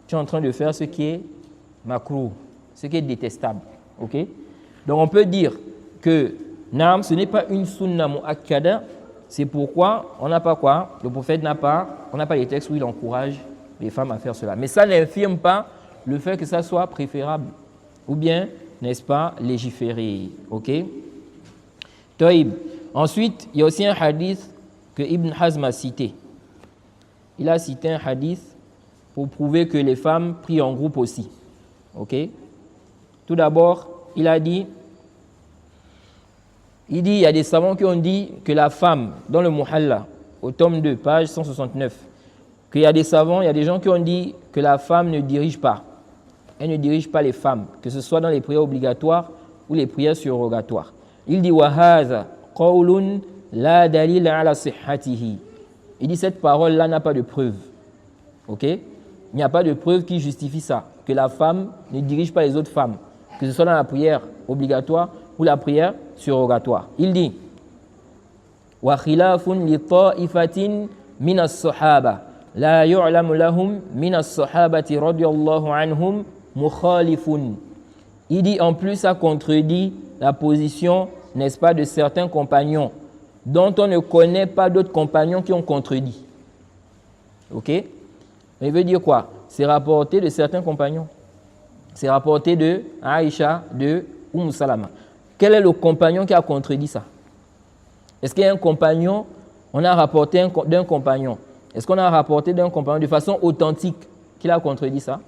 tu es en train de faire ce qui est makruh, ce qui est détestable. Ok? Donc on peut dire que Naam, ce n'est pas une sunna mu'akkada, c'est pourquoi on n'a pas quoi? Le prophète on n'a pas les textes où il encourage les femmes à faire cela. Mais ça n'infirme pas le fait que ça soit préférable, ou bien, n'est-ce pas, légiférer. Ok? Taïb. Ensuite, il y a aussi un hadith que Ibn Hazm a cité. Il a cité un hadith pour prouver que les femmes prient en groupe aussi. Ok? Tout d'abord, il dit, il y a des savants qui ont dit que la femme, dans le Muhalla, au tome 2, page 169, qu'il y a des savants, il y a des gens qui ont dit que la femme ne dirige pas. Elle ne dirige pas les femmes, que ce soit dans les prières obligatoires ou les prières surrogatoires. Il dit وَهَذَا قَوْلٌ لَا دَلِيلَ عَلَى صِحَّتِهِ. Il dit cette parole-là n'a pas de preuve. Ok? Il n'y a pas de preuve qui justifie ça, que la femme ne dirige pas les autres femmes, que ce soit dans la prière obligatoire ou la prière surrogatoire. Il dit وَخِلَافٌ لِطَائِفَةٍ مِنَ الصَّحَابَةِ لَا يُعْلَمُ لَهُمْ مِنَ الصَّحَابَةِ رَضِيَ اللَّهُ عَنْهُمْ مُخَالِفٌ. Il dit en plus, ça contredit la position, n'est-ce pas, de certains compagnons dont on ne connaît pas d'autres compagnons qui ont contredit. Ok? Il veut dire quoi? C'est rapporté de certains compagnons. C'est rapporté de Aïcha, de Salama. Quel est le compagnon qui a contredit ça? Est-ce qu'il y a un compagnon? On a rapporté d'un compagnon. Est-ce qu'on a rapporté d'un compagnon de façon authentique qu'il a contredit ça?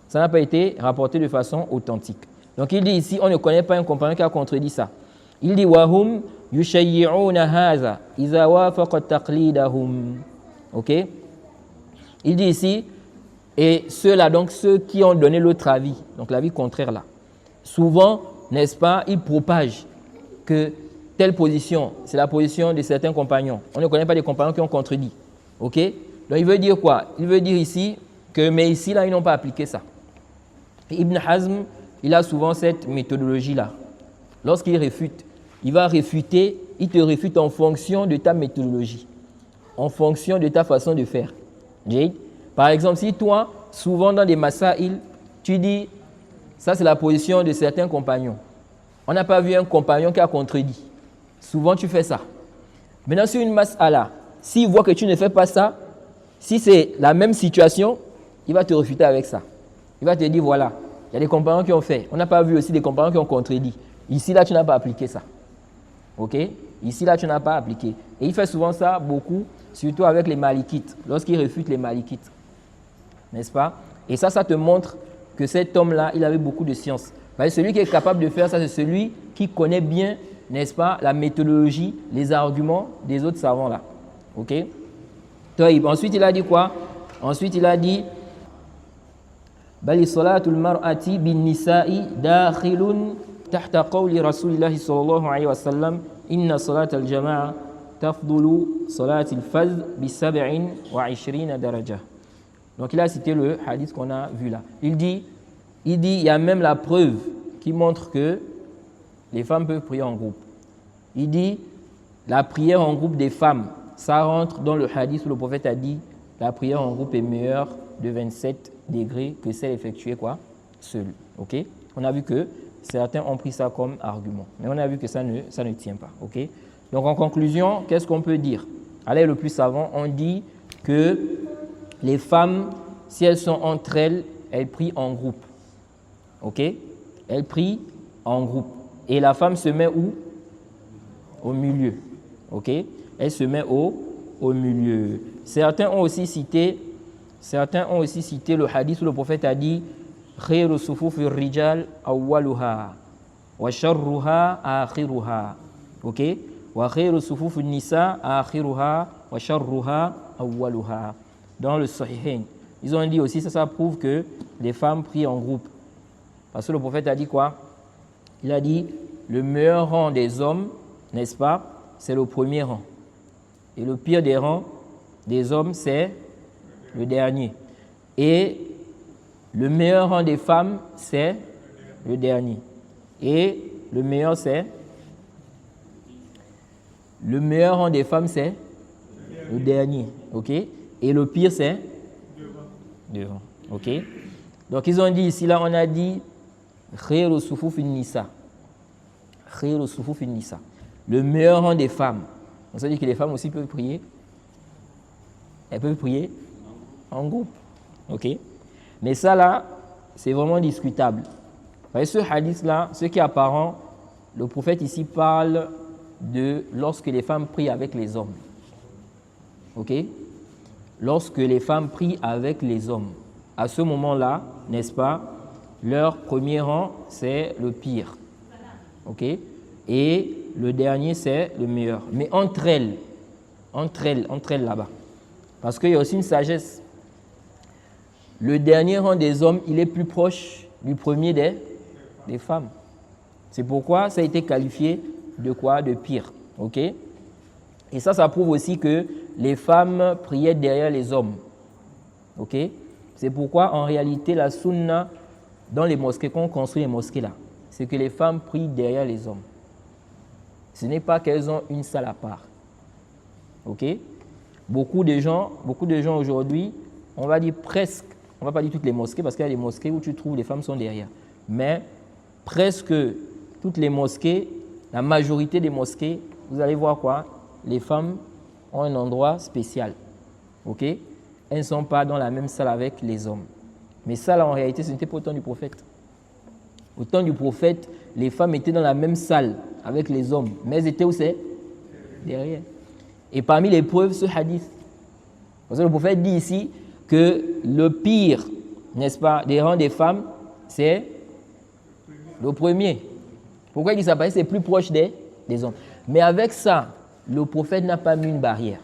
Ça n'a pas été rapporté de façon authentique. Donc il dit ici, on ne connaît pas un compagnon qui a contredit ça. Il dit wahum yushayyi'una hadha idha wafaqa taqlidahum. OK? Il dit ici, et ceux-là, donc ceux qui ont donné l'autre avis, donc l'avis contraire là, souvent, n'est-ce pas, ils propagent que telle position, c'est la position de certains compagnons. On ne connaît pas des compagnons qui ont contredit. OK? Donc il veut dire quoi? Il veut dire ici que, mais ici, là, ils n'ont pas appliqué ça. Et Ibn Hazm, il a souvent cette méthodologie-là. Lorsqu'il réfute, il va réfuter, il te réfute en fonction de ta méthodologie, en fonction de ta façon de faire. Par exemple, si toi, souvent dans des masaïl, tu dis, ça c'est la position de certains compagnons. On n'a pas vu un compagnon qui a contredit. Souvent tu fais ça. Maintenant, sur une mas'ala, s'il voit que tu ne fais pas ça, si c'est la même situation, il va te réfuter avec ça. Il va te dire, voilà, il y a des compagnons qui ont fait. On n'a pas vu aussi des compagnons qui ont contredit. Ici, là, tu n'as pas appliqué ça. OK? Ici, là, tu n'as pas appliqué. Et il fait souvent ça beaucoup, surtout avec les malikites, lorsqu'il réfute les malikites. N'est-ce pas? Et ça te montre que cet homme-là, il avait beaucoup de science. Celui qui est capable de faire ça, c'est celui qui connaît bien, n'est-ce pas, la méthodologie, les arguments des autres savants-là. OK? Ensuite, il a dit quoi? Ensuite, il a dit Bali salatul mar'ati bin nisa'i dakhilun tahta qawli Rasulillahi sallallahu alayhi wa sallam inna salatal jama'a tafdulu salatil fadh bi 27 daraja. Donc il a cité le hadith qu'on a vu là. Il dit, il y a même la preuve qui montre que les femmes peuvent prier en groupe. Il dit, la prière en groupe des femmes, ça rentre dans le hadith où le prophète a dit, la prière en groupe est meilleure de 27 degrés que celle effectuée quoi? Seule. Ok? On a vu que certains ont pris ça comme argument. Mais on a vu que ça ne tient pas. Ok? Donc en conclusion, qu'est-ce qu'on peut dire? Allez, le plus savant, on dit que les femmes, si elles sont entre elles, elles prient en groupe. Ok? Elles prient en groupe. Et la femme se met où? Au milieu. Ok? Elle se met au milieu. Certains ont aussi cité le hadith où le prophète a dit khayru sufufi rijal awwaluha wa sharruha akhiruha. Ok? Wa khayru sufufi nisa akhiruha wa sharruha awwaluha. Dans le Sahihain, ils ont dit aussi, ça prouve que les femmes prient en groupe. Parce que le prophète a dit quoi? Il a dit, le meilleur rang des hommes, n'est-ce pas, c'est le premier rang. Et le pire des rangs des hommes, c'est le dernier. Et le meilleur rang des femmes, c'est le dernier. Et le meilleur, c'est Le meilleur rang des femmes, c'est le dernier. OK? Et le pire, c'est devant. OK? Donc, ils ont dit ici, là, on a dit khayru sufuf nisa. Khayru sufuf nisa. Le meilleur rang des femmes. On se dit que les femmes aussi peuvent prier. Elles peuvent prier en groupe. OK? Mais ça, là, c'est vraiment discutable. Vous voyez, ce hadith-là, ce qui est apparent, le prophète ici parle de lorsque les femmes prient avec les hommes. OK? Lorsque les femmes prient avec les hommes. À ce moment-là, n'est-ce pas, leur premier rang, c'est le pire. OK? Et le dernier, c'est le meilleur. Mais entre elles là-bas. Parce qu'il y a aussi une sagesse. Le dernier rang des hommes, il est plus proche du premier des femmes. C'est pourquoi ça a été qualifié de quoi? De pire. OK? Et ça prouve aussi que les femmes priaient derrière les hommes. OK? C'est pourquoi, en réalité, la sunna dans les mosquées, quand on construit les mosquées là, c'est que les femmes prient derrière les hommes. Ce n'est pas qu'elles ont une salle à part. OK? Beaucoup de gens aujourd'hui, on va dire presque, on ne va pas dire toutes les mosquées, parce qu'il y a des mosquées où tu trouves les femmes sont derrière. Mais presque toutes les mosquées, la majorité des mosquées, vous allez voir quoi? Les femmes ont un endroit spécial. OK? Elles ne sont pas dans la même salle avec les hommes. Mais ça, là, en réalité, ce n'était pas au temps du prophète. Au temps du prophète, les femmes étaient dans la même salle avec les hommes. Mais elles étaient où c'est? Derrière. Et parmi les preuves, ce hadith. Parce que le prophète dit ici que le pire, n'est-ce pas, des rangs des femmes, c'est le premier. Pourquoi il dit ça? Parce que c'est plus proche des hommes. Mais avec ça, le prophète n'a pas mis une barrière.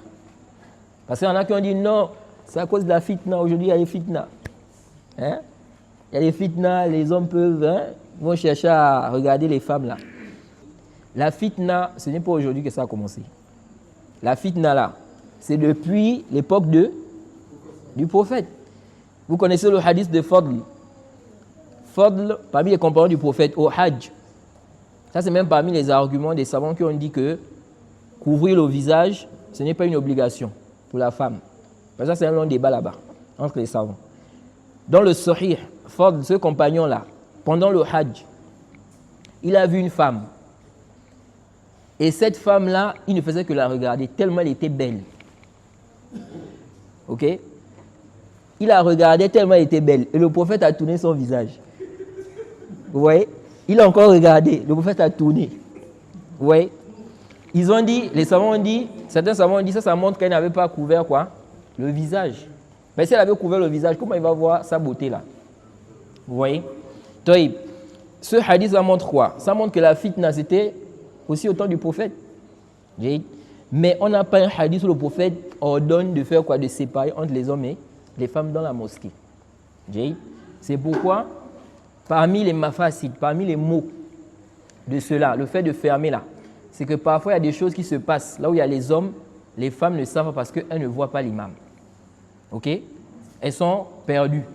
Parce qu'il y en a qui ont dit non, c'est à cause de la fitna. Aujourd'hui, il y a les fitna. Hein? Il y a les fitna, les hommes vont chercher à regarder les femmes là. La fitna, ce n'est pas aujourd'hui que ça a commencé. La fitna là, c'est depuis l'époque du prophète. Vous connaissez le hadith de Fadl. Fadl, parmi les compagnons du prophète au Hajj. Ça, c'est même parmi les arguments des savants qui ont dit que couvrir le visage, ce n'est pas une obligation pour la femme. Ça, c'est un long débat là-bas, entre les savants. Dans le Sahih, Fadl, ce compagnon-là, pendant le Hajj, il a vu une femme. Et cette femme-là, il ne faisait que la regarder, tellement elle était belle. OK? Il la regardait tellement elle était belle. Et le prophète a tourné son visage. Vous voyez? Il a encore regardé. Le prophète a tourné. Vous voyez? Ils ont dit, les savants ont dit, certains savants ont dit, ça montre qu'elle n'avait pas couvert quoi? Le visage. Mais si elle avait couvert le visage, comment il va voir sa beauté là? Vous voyez? Donc, ce hadith, ça montre quoi? Ça montre que la fitna, c'était aussi au temps du prophète. Mais on n'a pas un hadith où le prophète ordonne de faire quoi? De séparer entre les hommes et les femmes dans la mosquée. C'est pourquoi, parmi les mafasid, parmi les mots de cela, le fait de fermer là, c'est que parfois il y a des choses qui se passent là où il y a les hommes, les femmes ne savent pas parce qu'elles ne voient pas l'imam. OK? Elles sont perdues.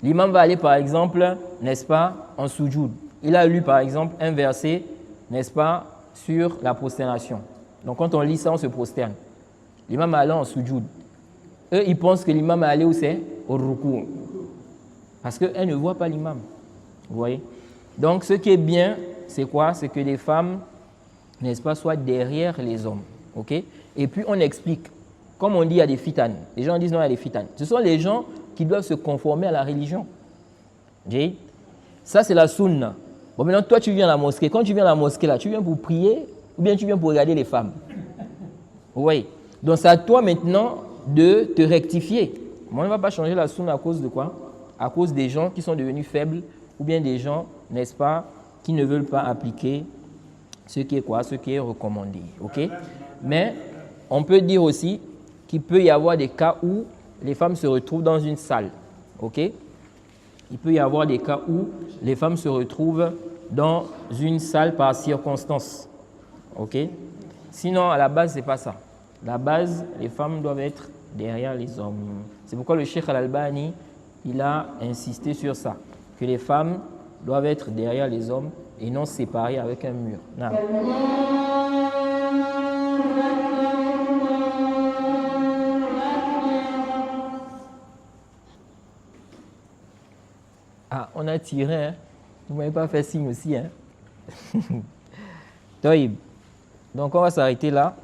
L'imam va aller par exemple, n'est-ce pas, en soujoud. Il a lu par exemple un verset, n'est-ce pas, sur la prosternation. Donc quand on lit ça, on se prosterne. L'imam est allé en soujoud. Eux, ils pensent que l'imam est allé où c'est? Au rukou. Parce qu'elles ne voient pas l'imam. Vous voyez? Donc ce qui est bien, c'est quoi? C'est que les femmes, n'est-ce pas, soient derrière les hommes. OK? Et puis on explique. Comme on dit, il y a des fitanes. Les gens disent non, il y a des fitanes. Ce sont les gens qui doivent se conformer à la religion. Ça, c'est la sunna. Bon, maintenant, toi, tu viens à la mosquée. Quand tu viens à la mosquée, là, tu viens pour prier ou bien tu viens pour regarder les femmes? Vous voyez? Donc, c'est à toi maintenant de te rectifier. Mais on ne va pas changer la sunna à cause de quoi? À cause des gens qui sont devenus faibles ou bien des gens, n'est-ce pas, qui ne veulent pas appliquer ce qui est quoi? Ce qui est recommandé. OK? Mais on peut dire aussi qu'il peut y avoir des cas où les femmes se retrouvent dans une salle. OK? Il peut y avoir des cas où les femmes se retrouvent dans une salle par circonstance. OK? Sinon, à la base, ce n'est pas ça. À la base, les femmes doivent être derrière les hommes. C'est pourquoi le Cheikh Al-Albani, il a insisté sur ça, que les femmes doivent être derrière les hommes et non séparées avec un mur. Non. on a tiré. Hein. Vous ne m'avez pas fait signe aussi. Hein. Taïb. Donc on va s'arrêter là.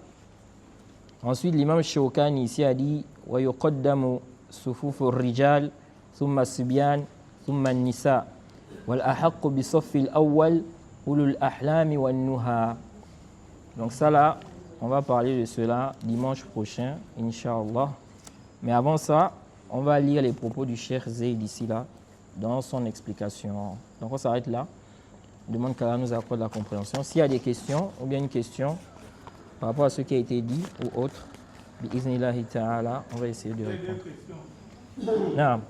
Ensuite, l'imam Shawkani ici a dit وَيُقَدَّمُ صُفُوفُ الرِّجَالِ ثُمَّ الصِّبْيَانِ ثُمَّ النِّسَاءِ وَالْأَحَقُّ بِصَفِّ الْأَوَّلِ أُولُو الْأَحْلَامِ وَالنُّهَى. Donc ça là, on va parler de cela dimanche prochain, Inch'Allah. Mais avant ça, on va lire les propos du Cheikh Zayd ici là, dans son explication. Donc on s'arrête là. On demande qu'Allah nous accorde la compréhension. S'il y a des questions, ou bien une question par rapport à ce qui a été dit ou autre, bi'iznillahi ta'ala, on va essayer de répondre. Non.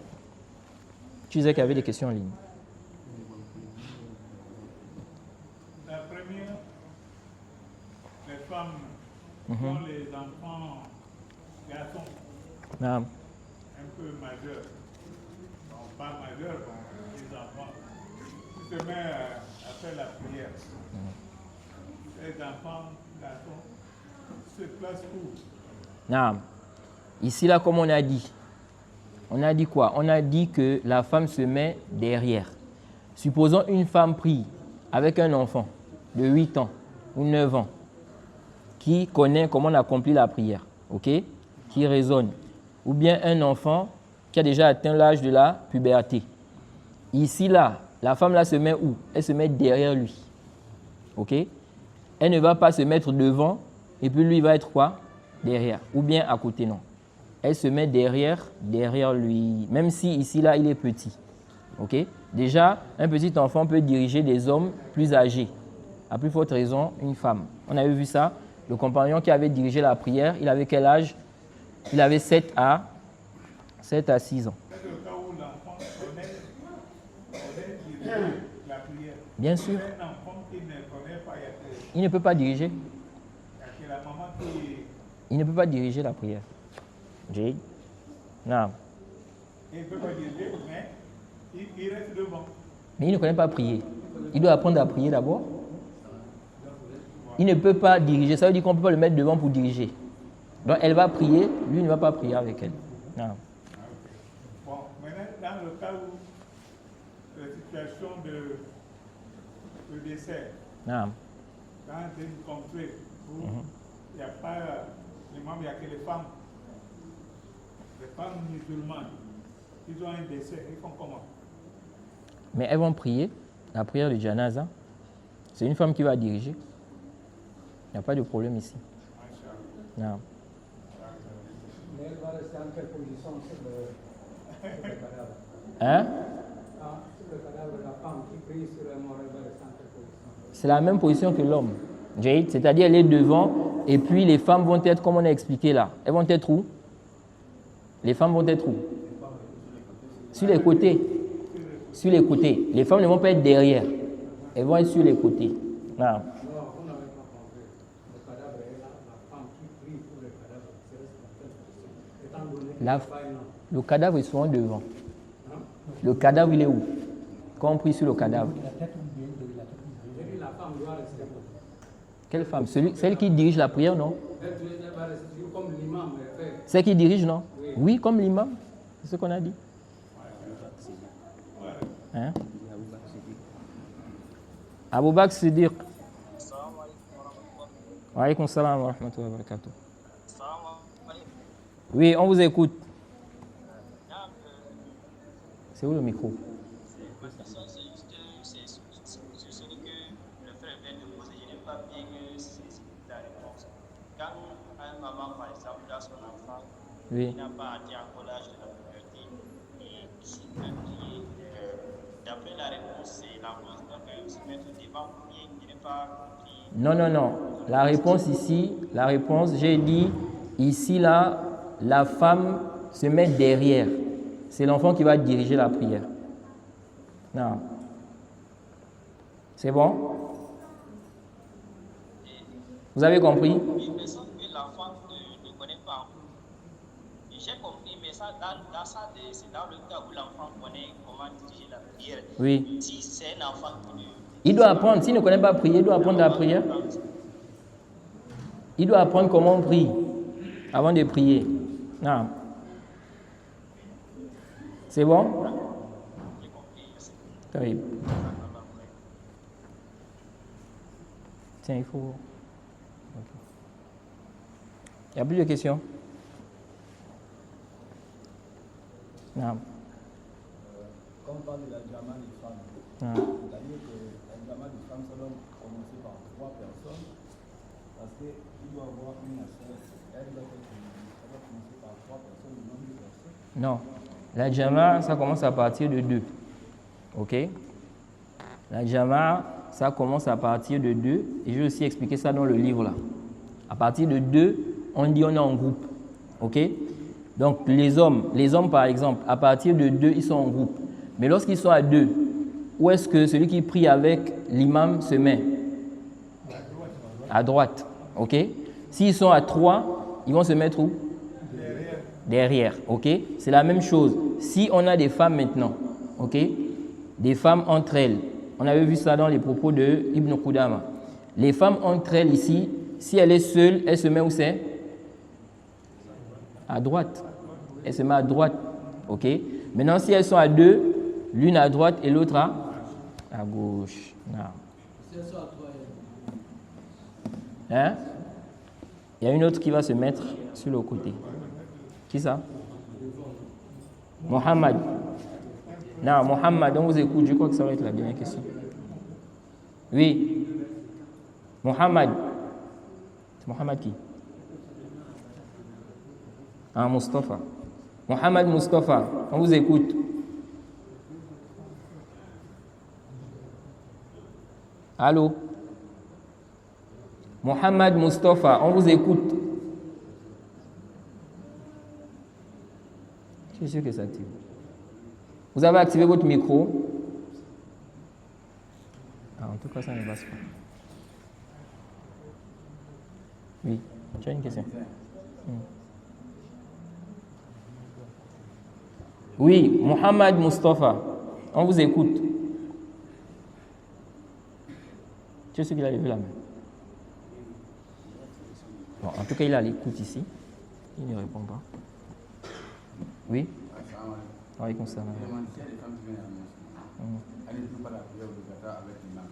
Tu disais qu'il y avait des questions en ligne. La première, les femmes qui ont les enfants garçons Non. un peu majeurs, non pas majeurs, donc les enfants, qui se mettent à faire la prière. Les enfants garçons se placent où? Non. Ici, là, comme on a dit quoi? On a dit que la femme se met derrière. Supposons une femme prie avec un enfant de 8 ans ou 9 ans qui connaît comment on accomplit la prière, ok? Qui raisonne. Ou bien un enfant qui a déjà atteint l'âge de la puberté. Ici, là, la femme là se met où? Elle se met derrière lui, ok? Elle ne va pas se mettre devant et puis lui va être quoi? Derrière. Ou bien à côté, non. Elle se met derrière lui, même si ici, là, il est petit. Ok? Déjà, un petit enfant peut diriger des hommes plus âgés. À plus forte raison, une femme. On avait vu ça. Le compagnon qui avait dirigé la prière, il avait quel âge? Il avait 7 à 6 ans. C'est le cas où l'enfant connaît diriger la prière. Bien sûr. Un enfant qui ne connaît pas, Il ne peut pas diriger. il y a que la maman qui... Il ne peut pas diriger la prière. Jay? Non. Il ne peut pas diriger, mais il reste devant. Mais il ne connaît pas prier. Il doit apprendre à prier d'abord. Il ne peut pas diriger. Ça veut dire qu'on ne peut pas le mettre devant pour diriger. Donc elle va prier, lui ne va pas prier avec elle. Non. Bon, maintenant, dans le cas où la situation de décès, Non. dans une contrée où il n'y a pas les membres, il n'y a que les femmes musulmanes, ils ont un décès, ils font comment? Mais elles vont prier la prière de janaza. C'est une femme qui va diriger. Il n'y a pas de problème ici. Non. Mais elle va rester en quelle position sur le cadavre? Hein? Sur le cadavre de la femme qui prie sur le mort, elle va rester en quelle position? C'est la même position que l'homme. Jade, c'est-à-dire elle est devant et puis les femmes vont être, comme on a expliqué là, elles vont être où? Les femmes vont être où? Sur les côtés. Sur les côtés. Les femmes ne vont pas être derrière. Elles vont être sur les côtés. Non. Non, vous n'avez pas compris. Le cadavre est là, la femme qui prie pour le cadavre, c'est reste dans quelle position? Étant donné que Le cadavre est souvent devant. Le cadavre, il est où? Quand on prie sur le cadavre. la femme doit rester où? Quelle femme? Celle qui dirige la prière, non? Elle va rester comme l'imam fait. Celle qui dirige, non? Oui, comme l'imam. C'est ce qu'on a dit. Hein? Abu Bakr Siddiq. Wa alaykoum salam wa rahmatullahi wa barakatuh. Oui, on vous écoute. C'est où le micro? Ma question, c'est juste sur ce que le frère vient de poser. Je n'ai pas bien saisi la réponse. Quand un maman, par exemple, a son enfant, Oui. qui n'a pas atteint encore l'âge de la puberté, et s'il peut prier, d'après la réponse, c'est l'enfant doit se mettre devant pour prier. Je n'ai pas compris. Non, non, non. La réponse ici, j'ai dit, ici, là, la femme se met derrière. C'est l'enfant qui va diriger la prière. Non. C'est bon? Vous avez compris? Il me semble que l'enfant ne connaît pas. J'ai compris, mais ça, dans ça, c'est dans le cas où l'enfant connaît comment diriger la prière. Oui. Si c'est un enfant qui Il doit apprendre. S'il ne connaît pas prier, il doit apprendre la prière. Il doit apprendre comment on prie avant de prier. Non. C'est bon? طيب. Tiens, il faut... Ok. Il n'y a plus de questions? Non. Quand on parle de la jama des femmes, Non. c'est-à-dire que la jama des femmes, ça doit commencer par 3 personnes, parce qu'il doit y avoir une affaire, elle doit commencer par 3 personnes, le nombre de personnes. Non. La jama, ça commence à partir de 2. Ok? La jama, ça commence à partir de 2. Et je vais aussi expliquer ça dans le livre là. À partir de 2, on dit on est en groupe. Ok? Donc les hommes par exemple, à partir de 2, ils sont en groupe. Mais lorsqu'ils sont à 2, où est-ce que celui qui prie avec l'imam se met? À droite. Ok? S'ils sont à 3, ils vont se mettre où? Derrière. Ok? C'est la même chose. Si on a des femmes maintenant, ok? Des femmes entre elles. On avait vu ça dans les propos de Ibn Qudama. Les femmes entre elles ici, si elle est seule, elle se met où c'est? À droite. Elle se met à droite. Ok? Maintenant, si elles sont à 2, l'une à droite et l'autre à gauche. Non. Hein? Il y a une autre qui va se mettre sur le côté. Qui ça? Mohamed. Non, Mohamed, on vous écoute. Je crois que ça va être la dernière question. Oui. Mohamed. C'est Mohamed qui? Ah, Mustafa. Mohamed Mustafa, on vous écoute. Allô? Mohamed Mustafa, on vous écoute. Je suis sûr que ça active. Vous avez activé votre micro? Ah, en tout cas, ça ne passe pas. Oui, tu as une question? Oui, Mohamed Mustafa, on vous écoute. Tu es sûr qu'il a levé la main? Bon, en tout cas, il a l'écoute ici. Il ne répond pas. Oui? Oui, comme ça. Elles ne font pas la prière obligatoire avec l'imam.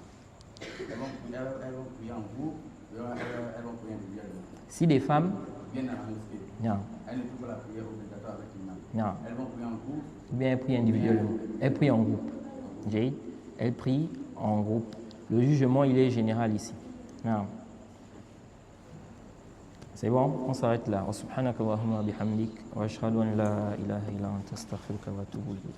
Elles vont prier en groupe, elles vont prier individuellement. Si des femmes Viennent à la mosquée. Non. Elles ne font pas la prière obligatoire avec l'imam. Non. Elles vont prier en groupe. Ou bien elles prient individuellement. Elles prient en groupe. J'ai elles prient en groupe. Le jugement, il est général ici. Non. C'est bon, on s'arrête là. Wa subhanaka Allahumma bihamdik wa ashhadu an la ilaha illa anta astaghfiruka wa atubu ilayk.